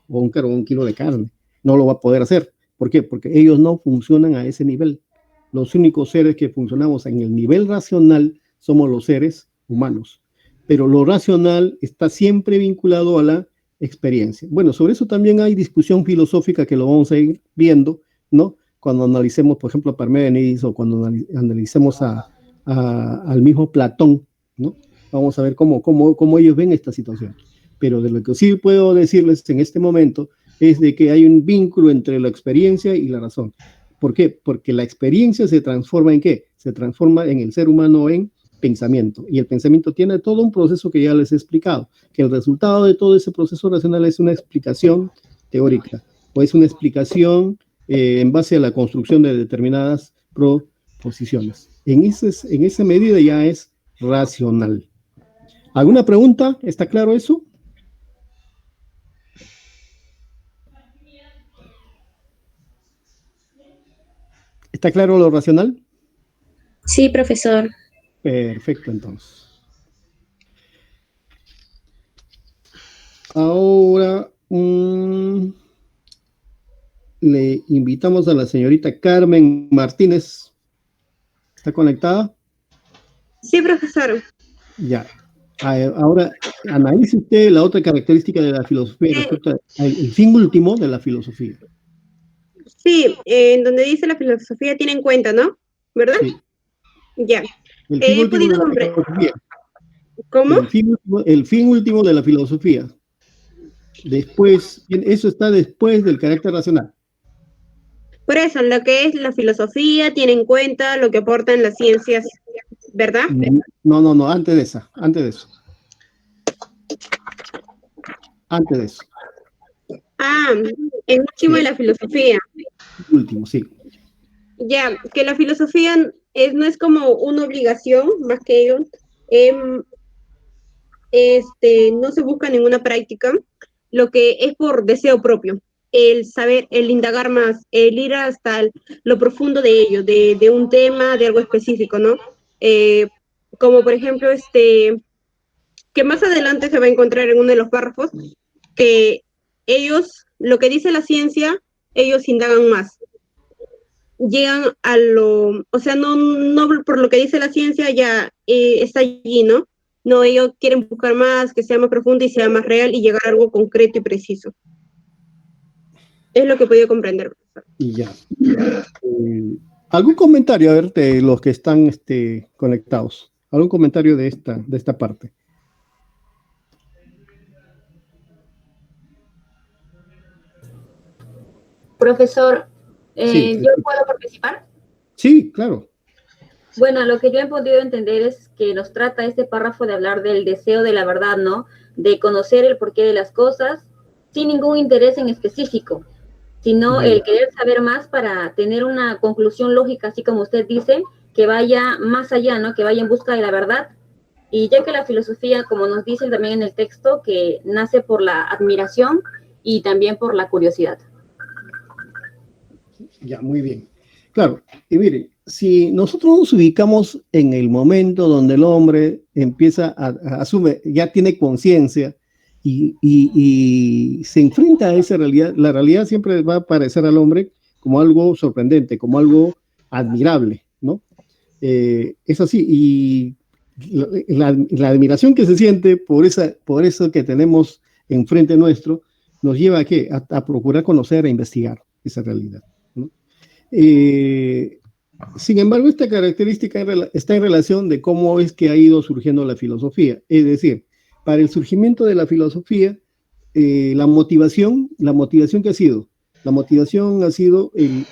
o un kilo de carne. No lo va a poder hacer. ¿Por qué? Porque ellos no funcionan a ese nivel. Los únicos seres que funcionamos en el nivel racional somos los seres humanos. Pero lo racional está siempre vinculado a la experiencia. Bueno, sobre eso también hay discusión filosófica que lo vamos a ir viendo, ¿no? Cuando analicemos, por ejemplo, a Parménides o cuando analicemos al mismo Platón, ¿no? Vamos a ver cómo ellos ven esta situación. Pero de lo que sí puedo decirles en este momento es de que hay un vínculo entre la experiencia y la razón. ¿Por qué? Porque la experiencia se transforma ¿en qué? Se transforma en el ser humano en pensamiento. Y el pensamiento tiene todo un proceso que ya les he explicado, que el resultado de todo ese proceso racional es una explicación teórica, o es una explicación en base a la construcción de determinadas proposiciones. En esa medida ya es racional. ¿Alguna pregunta? ¿Está claro eso? ¿Está claro lo racional? Sí, profesor. Perfecto, entonces. Ahora le invitamos a la señorita Carmen Martínez. ¿Está conectada? Sí, profesor. Ya. Ahora, analice usted la otra característica de la filosofía respecto al fin último de la filosofía. Sí, en donde dice la filosofía tiene en cuenta, ¿no? ¿Verdad? Sí. Ya. El fin He último podido de la comprender. filosofía. ¿Cómo? El fin último de la filosofía. Después, eso está después del carácter racional. Por eso, lo que es la filosofía tiene en cuenta lo que aportan las ciencias, ¿verdad? No, antes de eso. Antes de eso. Ah, el último de la filosofía. Último, sí. Ya, que la filosofía no es como una obligación, más que ello, no se busca ninguna práctica, lo que es por deseo propio, el saber, el indagar más, el ir hasta lo profundo de ello, de un tema, de algo específico, ¿no? Como por ejemplo, que más adelante se va a encontrar en uno de los párrafos, que ellos, lo que dice la ciencia, ellos indagan más. Llegan a o sea, no por lo que dice la ciencia ya está allí, ¿no? No, ellos quieren buscar más, que sea más profundo y sea más real y llegar a algo concreto y preciso. Es lo que he podido comprender. Y ya. ¿Algún comentario, a ver, de los que están conectados? ¿Algún comentario de esta parte? Profesor, Sí, ¿yo puedo participar? Sí, claro. Bueno, lo que yo he podido entender es que nos trata este párrafo de hablar del deseo de la verdad, ¿no? De conocer el porqué de las cosas sin ningún interés en específico, sino el querer saber más para tener una conclusión lógica, así como usted dice, que vaya más allá, ¿no? Que vaya en busca de la verdad. Y ya que la filosofía, como nos dice también en el texto, que nace por la admiración y también por la curiosidad. Ya, muy bien. Claro, y mire, si nosotros nos ubicamos en el momento donde el hombre empieza asume, ya tiene conciencia y se enfrenta a esa realidad, la realidad siempre va a parecer al hombre como algo sorprendente, como algo admirable, ¿no? Es así, y la admiración que se siente por eso que tenemos enfrente nuestro, nos lleva a ¿qué? A procurar conocer e investigar esa realidad, ¿no? Sin embargo, esta característica está en relación de cómo es que ha ido surgiendo la filosofía. Es decir, para el surgimiento de la filosofía, la motivación que ha sido, la motivación ha sido el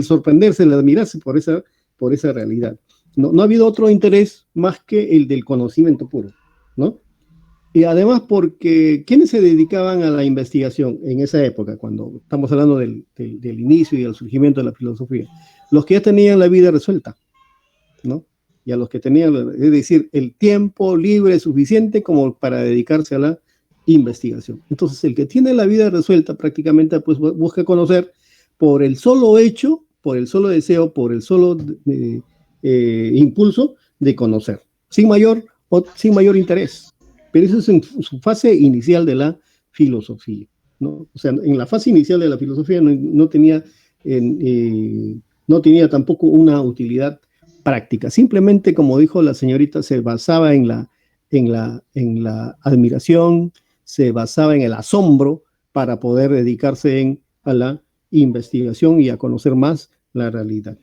sorprenderse, el admirarse por esa realidad. No ha habido otro interés más que el del conocimiento puro, ¿no? Y además porque ¿quiénes se dedicaban a la investigación en esa época, cuando estamos hablando del inicio y del surgimiento de la filosofía? Los que ya tenían la vida resuelta, ¿no? Y a los que tenían, es decir, el tiempo libre suficiente como para dedicarse a la investigación. Entonces, el que tiene la vida resuelta prácticamente pues busca conocer por el solo hecho, por el solo deseo, por el solo impulso de conocer, sin mayor interés. Pero eso es en su fase inicial de la filosofía, ¿no? O sea, en la fase inicial de la filosofía no tenía tampoco una utilidad práctica. Simplemente, como dijo la señorita, se basaba en la admiración, se basaba en el asombro para poder dedicarse a la investigación y a conocer más la realidad.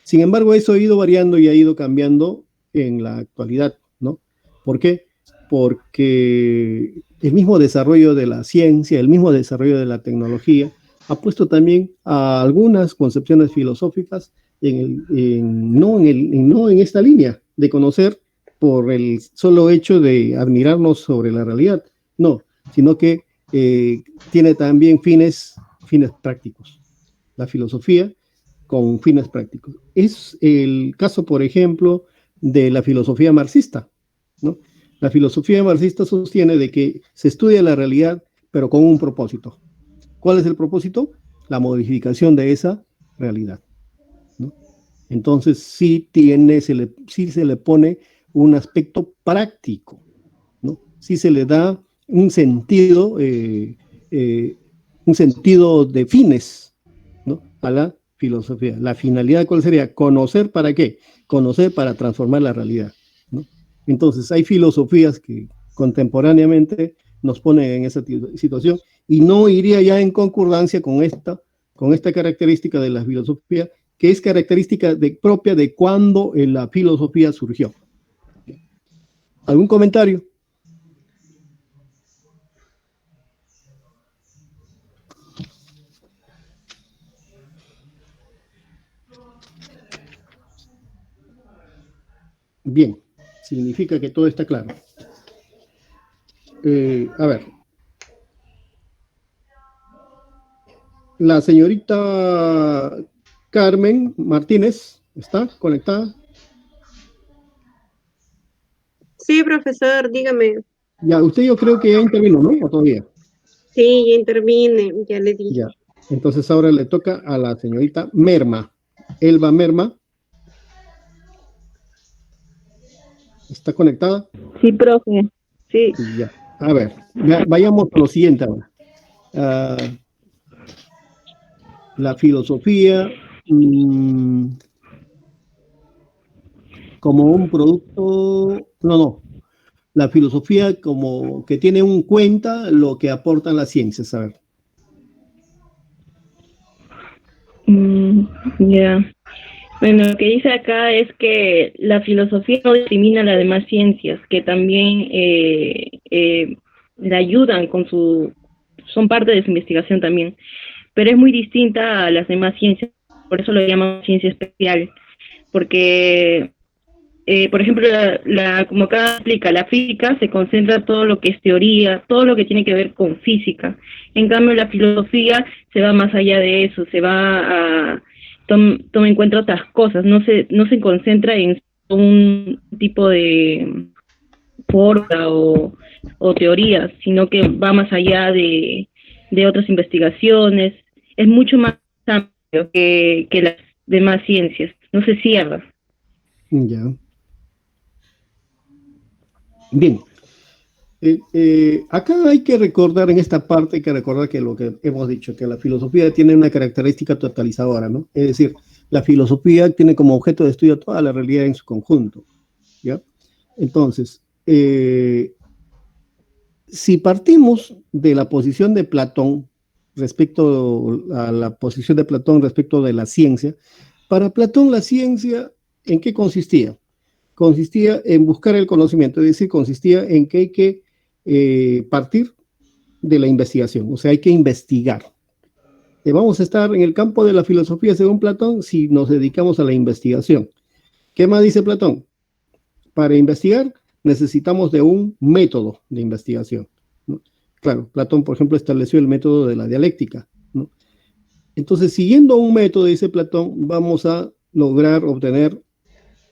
Sin embargo, eso ha ido variando y ha ido cambiando en la actualidad, ¿no? ¿Por qué? Porque el mismo desarrollo de la ciencia, el mismo desarrollo de la tecnología, ha puesto también a algunas concepciones filosóficas no en esta línea de conocer por el solo hecho de admirarnos sobre la realidad, no, sino que tiene también fines prácticos. La filosofía con fines prácticos. Es el caso, por ejemplo, de la filosofía marxista, ¿no? La filosofía marxista sostiene de que se estudia la realidad, pero con un propósito. ¿Cuál es el propósito? La modificación de esa realidad, ¿no? Entonces sí se le pone un aspecto práctico, ¿no? Sí se le da un sentido de fines, ¿no? A la filosofía. La finalidad, ¿cuál sería? Conocer para qué. Conocer para transformar la realidad, ¿no? Entonces hay filosofías que contemporáneamente nos ponen en esa situación y no iría ya en concordancia con esta característica de la filosofía, que es característica propia de cuando la filosofía surgió. ¿Algún comentario? Bien, significa que todo está claro. A ver. La señorita Carmen Martínez, ¿está conectada? Sí, profesor, dígame. Ya, usted yo creo que ya intervino, ¿no? ¿O todavía? Sí, ya intervine, ya le dije. Ya, entonces ahora le toca a la señorita Merma. Elba Merma. ¿Está conectada? Sí, profe. Sí. Ya. A ver, vayamos a lo siguiente ahora. La filosofía como un producto, no. La filosofía como que tiene en cuenta lo que aportan las ciencias, a ver. Ya. Bueno, lo que dice acá es que la filosofía no discrimina a las demás ciencias, que también le ayudan son parte de su investigación también, pero es muy distinta a las demás ciencias, por eso lo llaman ciencia especial, porque, por ejemplo, como acá explica, la física se concentra todo lo que es teoría, todo lo que tiene que ver con física. En cambio, la filosofía se va más allá de eso, se va a toma en cuenta otras cosas, no se concentra en un tipo de forma o teorías, sino que va más allá de otras investigaciones, es mucho más amplio que las demás ciencias, no se cierra. Ya. Bien. Acá hay que recordar, en esta parte, hay que recordar que lo que hemos dicho, que la filosofía tiene una característica totalizadora, ¿no? Es decir, la filosofía tiene como objeto de estudio toda la realidad en su conjunto, ¿ya? Entonces, si partimos de la posición de Platón respecto a la posición de Platón respecto de la ciencia, para Platón la ciencia, ¿en qué consistía? Consistía en buscar el conocimiento, es decir, consistía en que hay que partir de la investigación, o sea, hay que investigar. Vamos a estar en el campo de la filosofía según Platón si nos dedicamos a la investigación. ¿Qué más dice Platón? Para investigar necesitamos de un método de investigación, ¿no? Claro, Platón, por ejemplo, estableció el método de la dialéctica, ¿no? Entonces, siguiendo un método, dice Platón, vamos a lograr obtener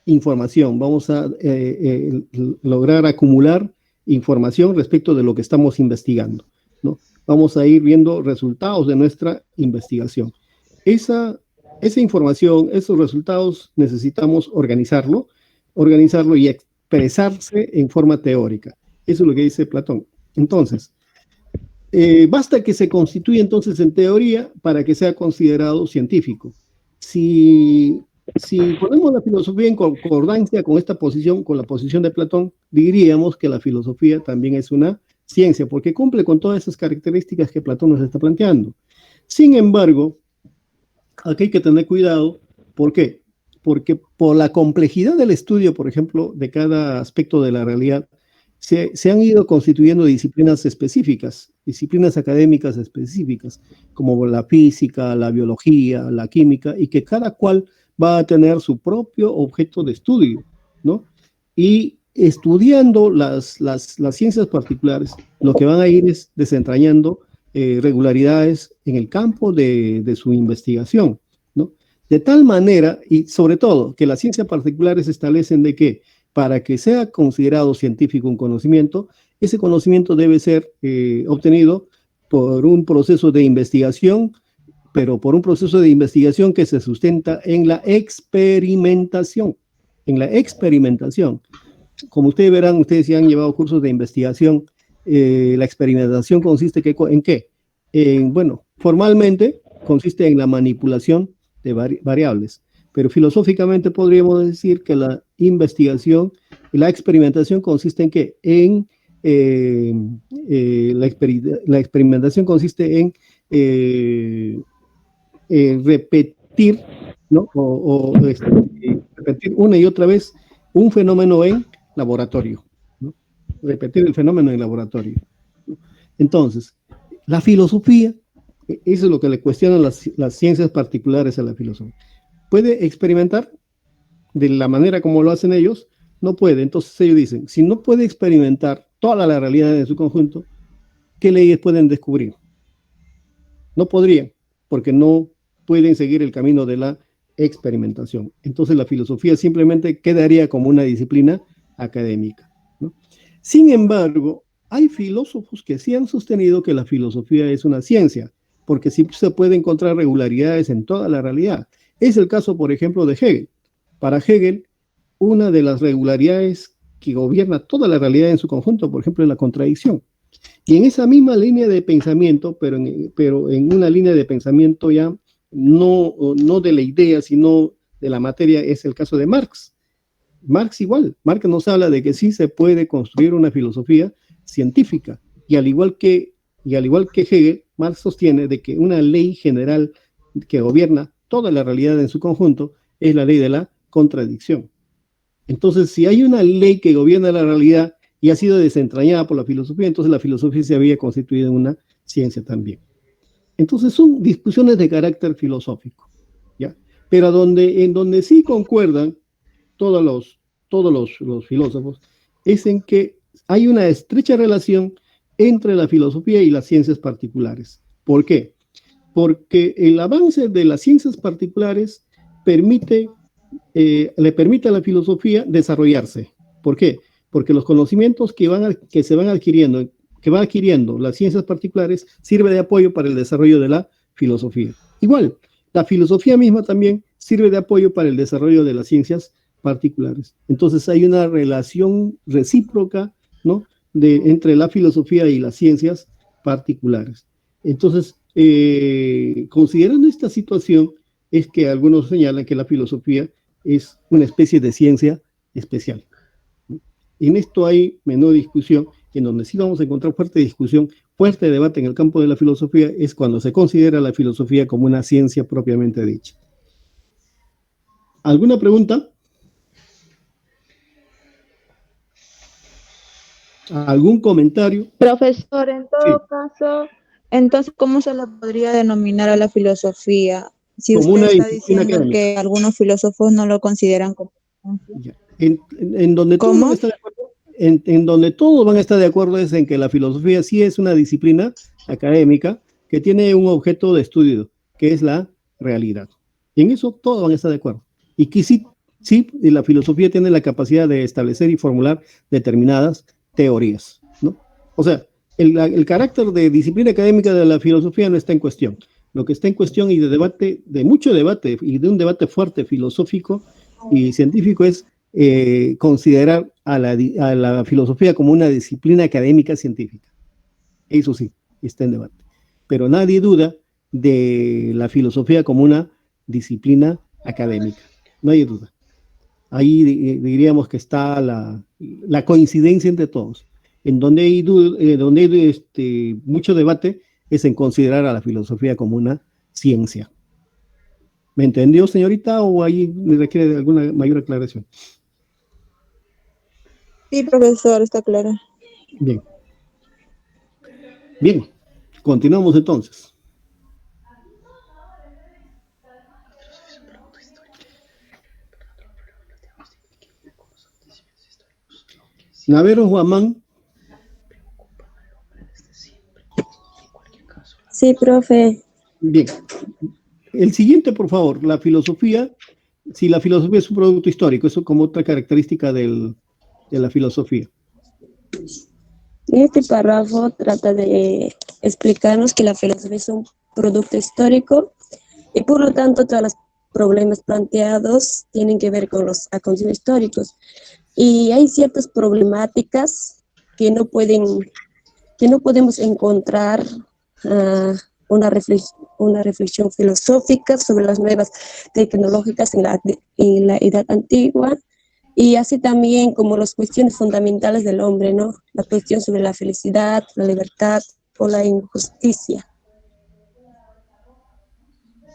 información, vamos a lograr acumular información respecto de lo que estamos investigando, ¿no? Vamos a ir viendo resultados de nuestra investigación. Esa información, esos resultados, necesitamos organizarlo y expresarse en forma teórica. Eso es lo que dice Platón. Entonces, basta que se constituya entonces en teoría para que sea considerado científico. Si ponemos la filosofía en concordancia con esta posición, con la posición de Platón, diríamos que la filosofía también es una ciencia, porque cumple con todas esas características que Platón nos está planteando. Sin embargo, aquí hay que tener cuidado. ¿Por qué? Porque por la complejidad del estudio, por ejemplo, de cada aspecto de la realidad, se han ido constituyendo disciplinas específicas, disciplinas académicas específicas, como la física, la biología, la química, y que cada cual va a tener su propio objeto de estudio, ¿no? Y estudiando las ciencias particulares, lo que van a ir es desentrañando regularidades en el campo de su investigación, ¿no? De tal manera, y sobre todo, que las ciencias particulares establecen de que para que sea considerado científico un conocimiento, ese conocimiento debe ser obtenido por un proceso de investigación, pero por un proceso de investigación que se sustenta en la experimentación. En la experimentación. Como ustedes verán, ustedes ya han llevado cursos de investigación, la experimentación consiste ¿en qué? Bueno, formalmente consiste en la manipulación de variables, pero filosóficamente podríamos decir que la investigación, la experimentación consiste en ¿qué? La experimentación consiste en repetir, ¿no? Repetir una y otra vez un fenómeno en laboratorio, ¿no? Repetir el fenómeno en laboratorio. Entonces, la filosofía, eso es lo que le cuestionan las ciencias particulares a la filosofía. ¿Puede experimentar de la manera como lo hacen ellos? No puede. Entonces ellos dicen, si no puede experimentar toda la realidad en su conjunto, ¿qué leyes pueden descubrir? No podrían, porque no pueden seguir el camino de la experimentación. Entonces la filosofía simplemente quedaría como una disciplina académica, ¿no? Sin embargo, hay filósofos que sí han sostenido que la filosofía es una ciencia, porque sí se puede encontrar regularidades en toda la realidad. Es el caso, por ejemplo, de Hegel. Para Hegel, una de las regularidades que gobierna toda la realidad en su conjunto, por ejemplo, es la contradicción. Y en esa misma línea de pensamiento, pero en una línea de pensamiento ya no de la idea, sino de la materia, es el caso de Marx. Marx igual. Marx nos habla de que sí se puede construir una filosofía científica. Y al igual que Hegel, Marx sostiene de que una ley general que gobierna toda la realidad en su conjunto es la ley de la contradicción. Entonces, si hay una ley que gobierna la realidad y ha sido desentrañada por la filosofía, entonces la filosofía se había constituido en una ciencia también. Entonces son discusiones de carácter filosófico, ¿ya? Pero en donde sí concuerdan todos los filósofos es en que hay una estrecha relación entre la filosofía y las ciencias particulares. ¿Por qué? Porque el avance de las ciencias particulares le permite a la filosofía desarrollarse. ¿Por qué? Porque los conocimientos que van adquiriendo las ciencias particulares sirve de apoyo para el desarrollo de la filosofía. Igual, la filosofía misma también sirve de apoyo para el desarrollo de las ciencias particulares. Entonces hay una relación recíproca, ¿no? Entre la filosofía y las ciencias particulares. Entonces, considerando esta situación, es que algunos señalan que la filosofía es una especie de ciencia especial. En esto hay menor discusión, en donde sí vamos a encontrar fuerte discusión, fuerte debate en el campo de la filosofía, es cuando se considera la filosofía como una ciencia propiamente dicha. ¿Alguna pregunta? ¿Algún comentario? Profesor, en todo caso, entonces, ¿cómo se le podría denominar a la filosofía? Si Como usted una está disciplina diciendo académica. que algunos filósofos no lo consideran como... En donde todos van a estar de acuerdo, en donde todos van a estar de acuerdo es en que la filosofía sí es una disciplina académica que tiene un objeto de estudio, que es la realidad. Y en eso todos van a estar de acuerdo. Y que sí, la filosofía tiene la capacidad de establecer y formular determinadas teorías, ¿no? O sea, el carácter de disciplina académica de la filosofía no está en cuestión. Lo que está en cuestión y de mucho debate y de un debate fuerte filosófico y científico es considerar a la filosofía como una disciplina académica científica. Eso sí, está en debate. Pero nadie duda de la filosofía como una disciplina académica. No hay duda. Ahí diríamos que está la coincidencia entre todos. En donde hay mucho debate es en considerar a la filosofía como una ciencia. ¿Me entendió, señorita, o ahí me requiere de alguna mayor aclaración? Sí, profesor, está claro. Bien. Bien, continuamos entonces. Naveros Guamán. Sí, profe. Bien. El siguiente, por favor, la filosofía. Si la filosofía es un producto histórico, eso como otra característica de la filosofía. Este párrafo trata de explicarnos que la filosofía es un producto histórico y por lo tanto todos los problemas planteados tienen que ver con los acontecimientos históricos. Y hay ciertas problemáticas que no podemos encontrar una reflexión filosófica sobre las nuevas tecnológicas en la edad antigua, y así también como las cuestiones fundamentales del hombre, ¿no? La cuestión sobre la felicidad, la libertad o la injusticia.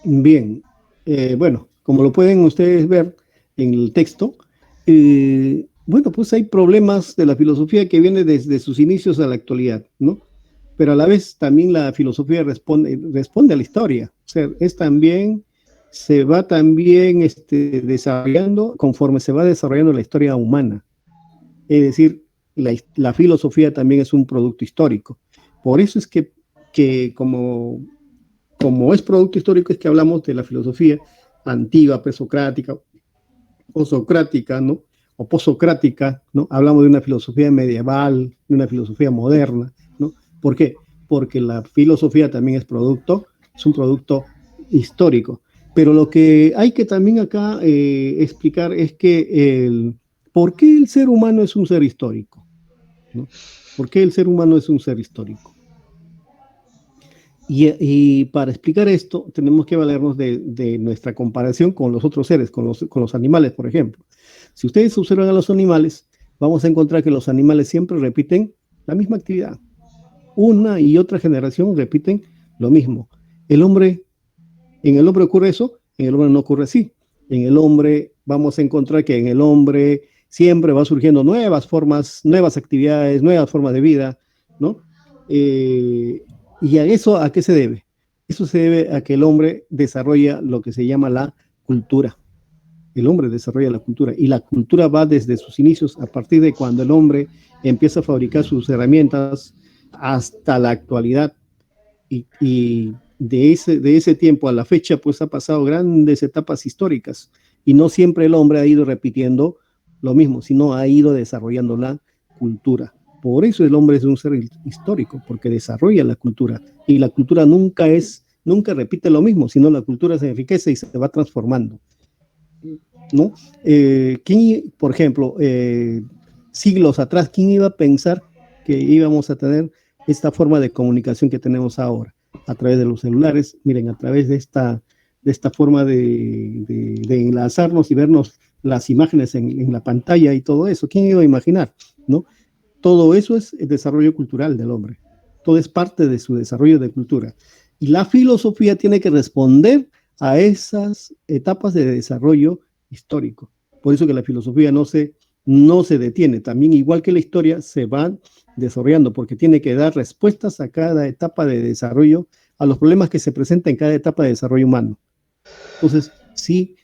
Bien, bueno, como lo pueden ustedes ver en el texto, bueno, pues hay problemas de la filosofía que vienen desde sus inicios a la actualidad, ¿no? Pero a la vez también la filosofía responde a la historia, o sea, se va también desarrollando conforme se va desarrollando la historia humana. Es decir, la filosofía también es un producto histórico. Por eso es que como es producto histórico es que hablamos de la filosofía antigua, presocrática, o socrática, ¿no? O posocrática, ¿no? Hablamos de una filosofía medieval, de una filosofía moderna, ¿no? ¿Por qué? Porque la filosofía también es un producto histórico. Pero lo que hay que también acá explicar es que ¿por qué el ser humano es un ser histórico? ¿No? ¿Por qué el ser humano es un ser histórico? Y para explicar esto, tenemos que valernos de nuestra comparación con los otros seres, con los animales, por ejemplo. Si ustedes observan a los animales, vamos a encontrar que los animales siempre repiten la misma actividad. Una y otra generación repiten lo mismo. En el hombre ocurre eso, en el hombre no ocurre así. En el hombre vamos a encontrar que en el hombre siempre va surgiendo nuevas formas, nuevas actividades, nuevas formas de vida, ¿no? ¿Y a qué se debe? Eso se debe a que el hombre desarrolla lo que se llama la cultura. El hombre desarrolla la cultura y la cultura va desde sus inicios, a partir de cuando el hombre empieza a fabricar sus herramientas hasta la actualidad. Y de ese tiempo a la fecha, pues ha pasado grandes etapas históricas y no siempre el hombre ha ido repitiendo lo mismo, sino ha ido desarrollando la cultura. Por eso el hombre es un ser histórico, porque desarrolla la cultura y la cultura nunca repite lo mismo, sino la cultura se enriquece y se va transformando, ¿no? Por ejemplo, siglos atrás, ¿quién iba a pensar que íbamos a tener esta forma de comunicación que tenemos ahora? A través de los celulares, miren, a través de esta forma de enlazarnos y vernos las imágenes en la pantalla y todo eso. ¿Quién iba a imaginar, no? Todo eso es el desarrollo cultural del hombre. Todo es parte de su desarrollo de cultura. Y la filosofía tiene que responder a esas etapas de desarrollo histórico. Por eso que la filosofía no se detiene. También, igual que la historia, se va desarrollando, porque tiene que dar respuestas a cada etapa de desarrollo, a los problemas que se presentan en cada etapa de desarrollo humano. Entonces, sí,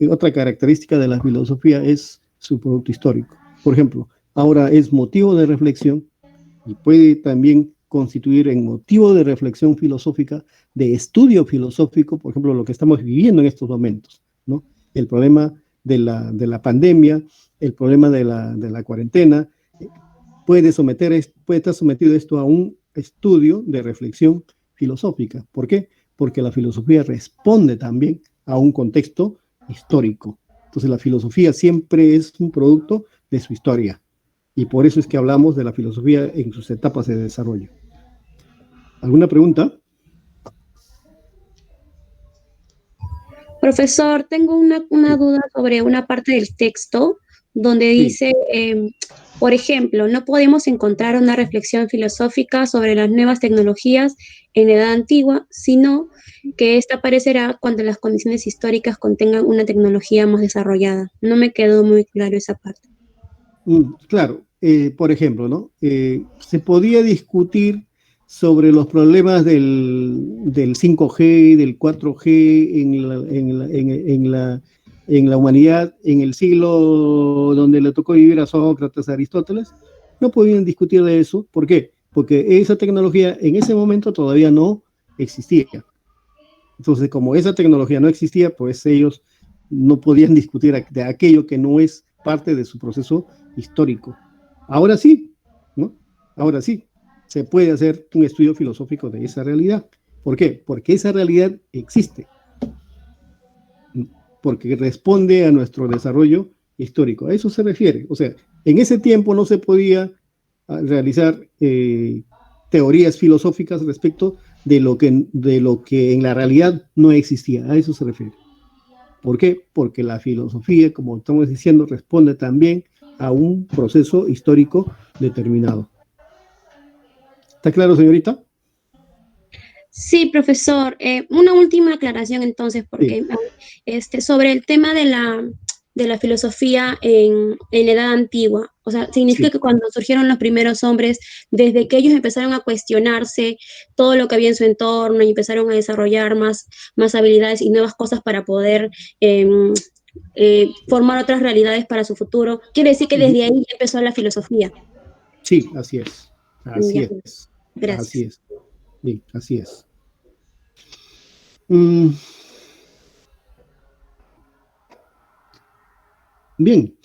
otra característica de la filosofía es su producto histórico. Por ejemplo, ahora es motivo de reflexión y puede también constituir en motivo de reflexión filosófica, de estudio filosófico, por ejemplo, lo que estamos viviendo en estos momentos, ¿no? El problema de la pandemia, el problema de la cuarentena, puede estar sometido esto a un estudio de reflexión filosófica. ¿Por qué? Porque la filosofía responde también a un contexto histórico. Entonces la filosofía siempre es un producto de su historia. Y por eso es que hablamos de la filosofía en sus etapas de desarrollo. ¿Alguna pregunta? Profesor, tengo una duda sobre una parte del texto donde dice, por ejemplo, no podemos encontrar una reflexión filosófica sobre las nuevas tecnologías en la edad antigua, sino que esta aparecerá cuando las condiciones históricas contengan una tecnología más desarrollada. No me quedó muy claro esa parte. Claro, por ejemplo, ¿no? Se podía discutir sobre los problemas del 5G, del 4G en la humanidad, en el siglo donde le tocó vivir a Sócrates, a Aristóteles. No podían discutir de eso. ¿Por qué? Porque esa tecnología en ese momento todavía no existía. Entonces, como esa tecnología no existía, pues ellos no podían discutir de aquello que no es parte de su proceso histórico. Ahora sí, ¿no? Ahora sí, se puede hacer un estudio filosófico de esa realidad. ¿Por qué? Porque esa realidad existe. Porque responde a nuestro desarrollo histórico. A eso se refiere. O sea, en ese tiempo no se podía realizar teorías filosóficas respecto de lo que en la realidad no existía. A eso se refiere. ¿Por qué? Porque la filosofía, como estamos diciendo, responde también a un proceso histórico determinado. ¿Está claro, señorita? Sí, profesor. Una última aclaración entonces, porque sobre el tema de la filosofía en la edad antigua. O sea, significa que cuando surgieron los primeros hombres, desde que ellos empezaron a cuestionarse todo lo que había en su entorno y empezaron a desarrollar más habilidades y nuevas cosas para poder formar otras realidades para su futuro, quiere decir que desde ahí ya empezó la filosofía. Sí, así es. Así Ya. es. Gracias. Así es. Sí, así es. Bien.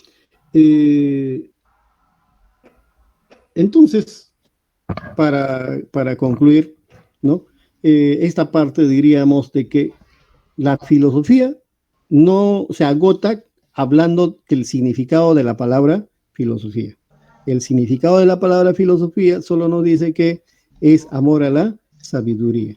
Entonces, para concluir, ¿no? Esta parte diríamos de que la filosofía no se agota hablando del significado de la palabra filosofía. El significado de la palabra filosofía solo nos dice que es amor a la sabiduría.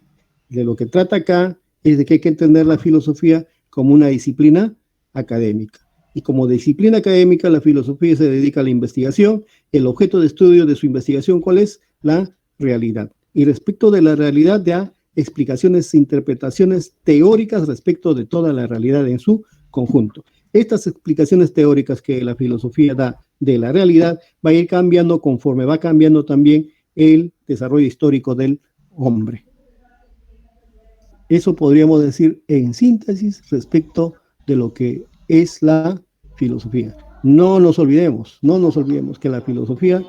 De lo que trata acá es de que hay que entender la filosofía como una disciplina académica. Y como disciplina académica, la filosofía se dedica a la investigación. El objeto de estudio de su investigación, ¿cuál es? La realidad. Y respecto de la realidad, da explicaciones, interpretaciones teóricas respecto de toda la realidad en su conjunto. Estas explicaciones teóricas que la filosofía da de la realidad va a ir cambiando conforme va cambiando también el desarrollo histórico del hombre. Eso podríamos decir en síntesis respecto de lo que es la filosofía. No nos olvidemos que la filosofía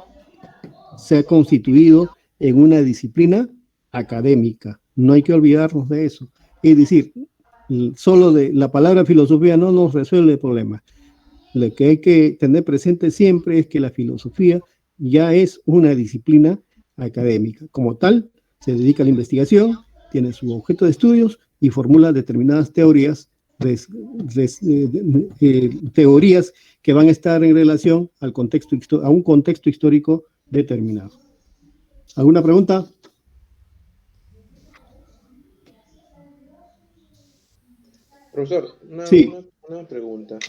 se ha constituido en una disciplina académica. No hay que olvidarnos de eso. Es decir, solo de la palabra filosofía no nos resuelve el problema. Lo que hay que tener presente siempre es que la filosofía ya es una disciplina académica. Como tal, se dedica a la investigación, tiene su objeto de estudios y formula determinadas teorías, teorías que van a estar en relación al contexto, a un contexto histórico determinado. ¿Alguna pregunta? Profesor, Sí. una pregunta.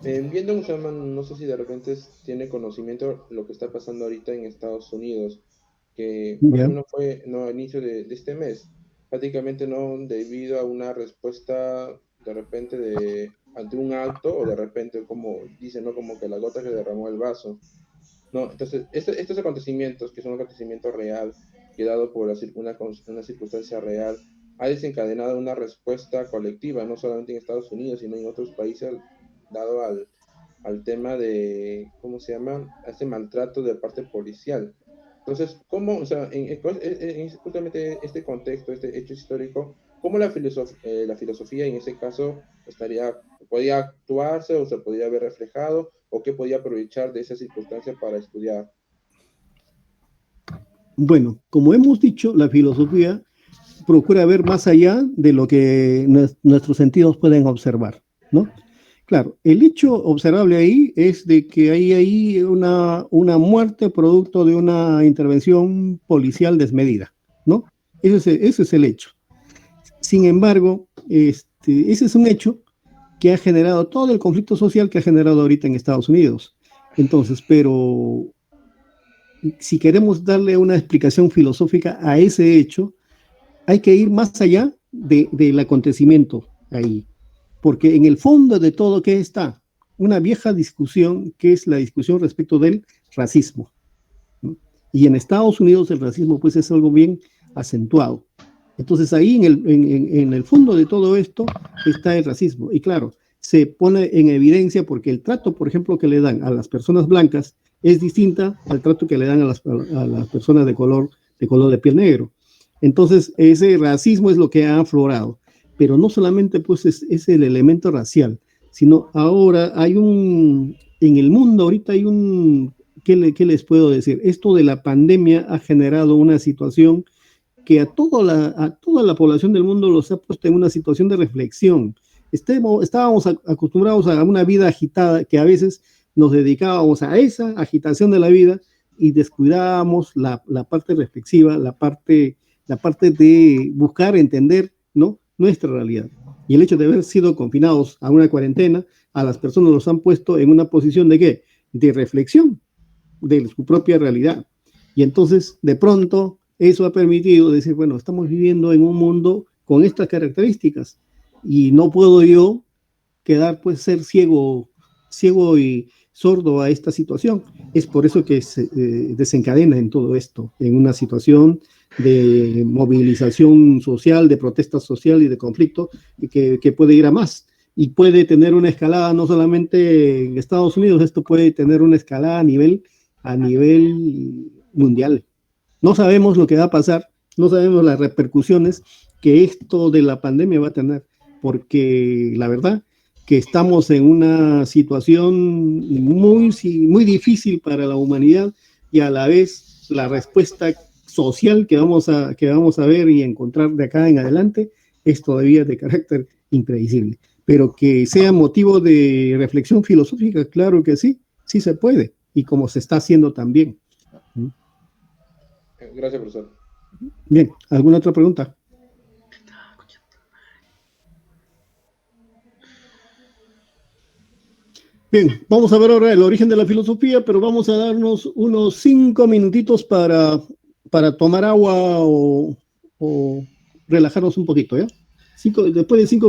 Viendo musulmán, no sé si de repente tiene conocimiento de lo que está pasando ahorita en Estados Unidos, que Ya. no fue a inicio de este mes, prácticamente no debido a una respuesta de repente ante un acto o de repente como dicen, ¿no? Como que la gota que derramó el vaso. No, entonces, estos acontecimientos, que son un acontecimiento real, que dado por una circunstancia real, ha desencadenado una respuesta colectiva, no solamente en Estados Unidos, sino en otros países, dado al tema de, ¿cómo se llama?, a este maltrato de parte policial. Entonces, ¿cómo, o sea, en justamente este contexto, este hecho histórico, cómo la filosofía en ese caso podía actuarse o se podía haber reflejado, o qué podía aprovechar de esa circunstancia para estudiar? Bueno, como hemos dicho, la filosofía procura ver más allá de lo que nuestros sentidos pueden observar, ¿no? Claro, el hecho observable ahí es de que hay ahí una muerte producto de una intervención policial desmedida, ¿no? Ese es el hecho. Sin embargo, ese es un hecho que ha generado todo el conflicto social que ha generado ahorita en Estados Unidos. Entonces, pero si queremos darle una explicación filosófica a ese hecho, hay que ir más allá del acontecimiento ahí. Porque en el fondo de todo, ¿qué está? Una vieja discusión, que es la discusión respecto del racismo, ¿no? Y en Estados Unidos el racismo pues es algo bien acentuado. Entonces ahí en el fondo de todo esto está el racismo. Y claro, se pone en evidencia porque el trato, por ejemplo, que le dan a las personas blancas es distinta al trato que le dan a las personas de color de piel negro. Entonces ese racismo es lo que ha aflorado. Pero no solamente pues es el elemento racial, sino ahora hay en el mundo ahorita hay ¿qué les puedo decir? Esto de la pandemia ha generado una situación que a toda la población del mundo los ha puesto en una situación de reflexión. Estábamos acostumbrados a una vida agitada, que a veces nos dedicábamos a esa agitación de la vida y descuidábamos la parte reflexiva, la parte de buscar entender, ¿no?, nuestra realidad. Y el hecho de haber sido confinados a una cuarentena, a las personas los han puesto en una posición de ¿qué? De reflexión de su propia realidad. Y entonces, de pronto, eso ha permitido decir, bueno, estamos viviendo en un mundo con estas características y no puedo yo quedar, pues, ser ciego y sordo a esta situación. Es por eso que se desencadena en todo esto, en una situación de movilización social, de protesta social y de conflicto que puede ir a más y puede tener una escalada no solamente en Estados Unidos, esto puede tener una escalada a nivel mundial. No sabemos lo que va a pasar, no sabemos las repercusiones que esto de la pandemia va a tener, porque la verdad que estamos en una situación muy difícil para la humanidad y a la vez la respuesta social que vamos a ver y encontrar de acá en adelante es todavía de carácter impredecible. Pero que sea motivo de reflexión filosófica, claro que sí se puede, y como se está haciendo también. Gracias, profesor. Bien, ¿alguna otra pregunta? Bien, vamos a ver ahora el origen de la filosofía, pero vamos a darnos unos 5 minutitos para tomar agua o relajarnos un poquito, ¿ya? Después de 5 minutos.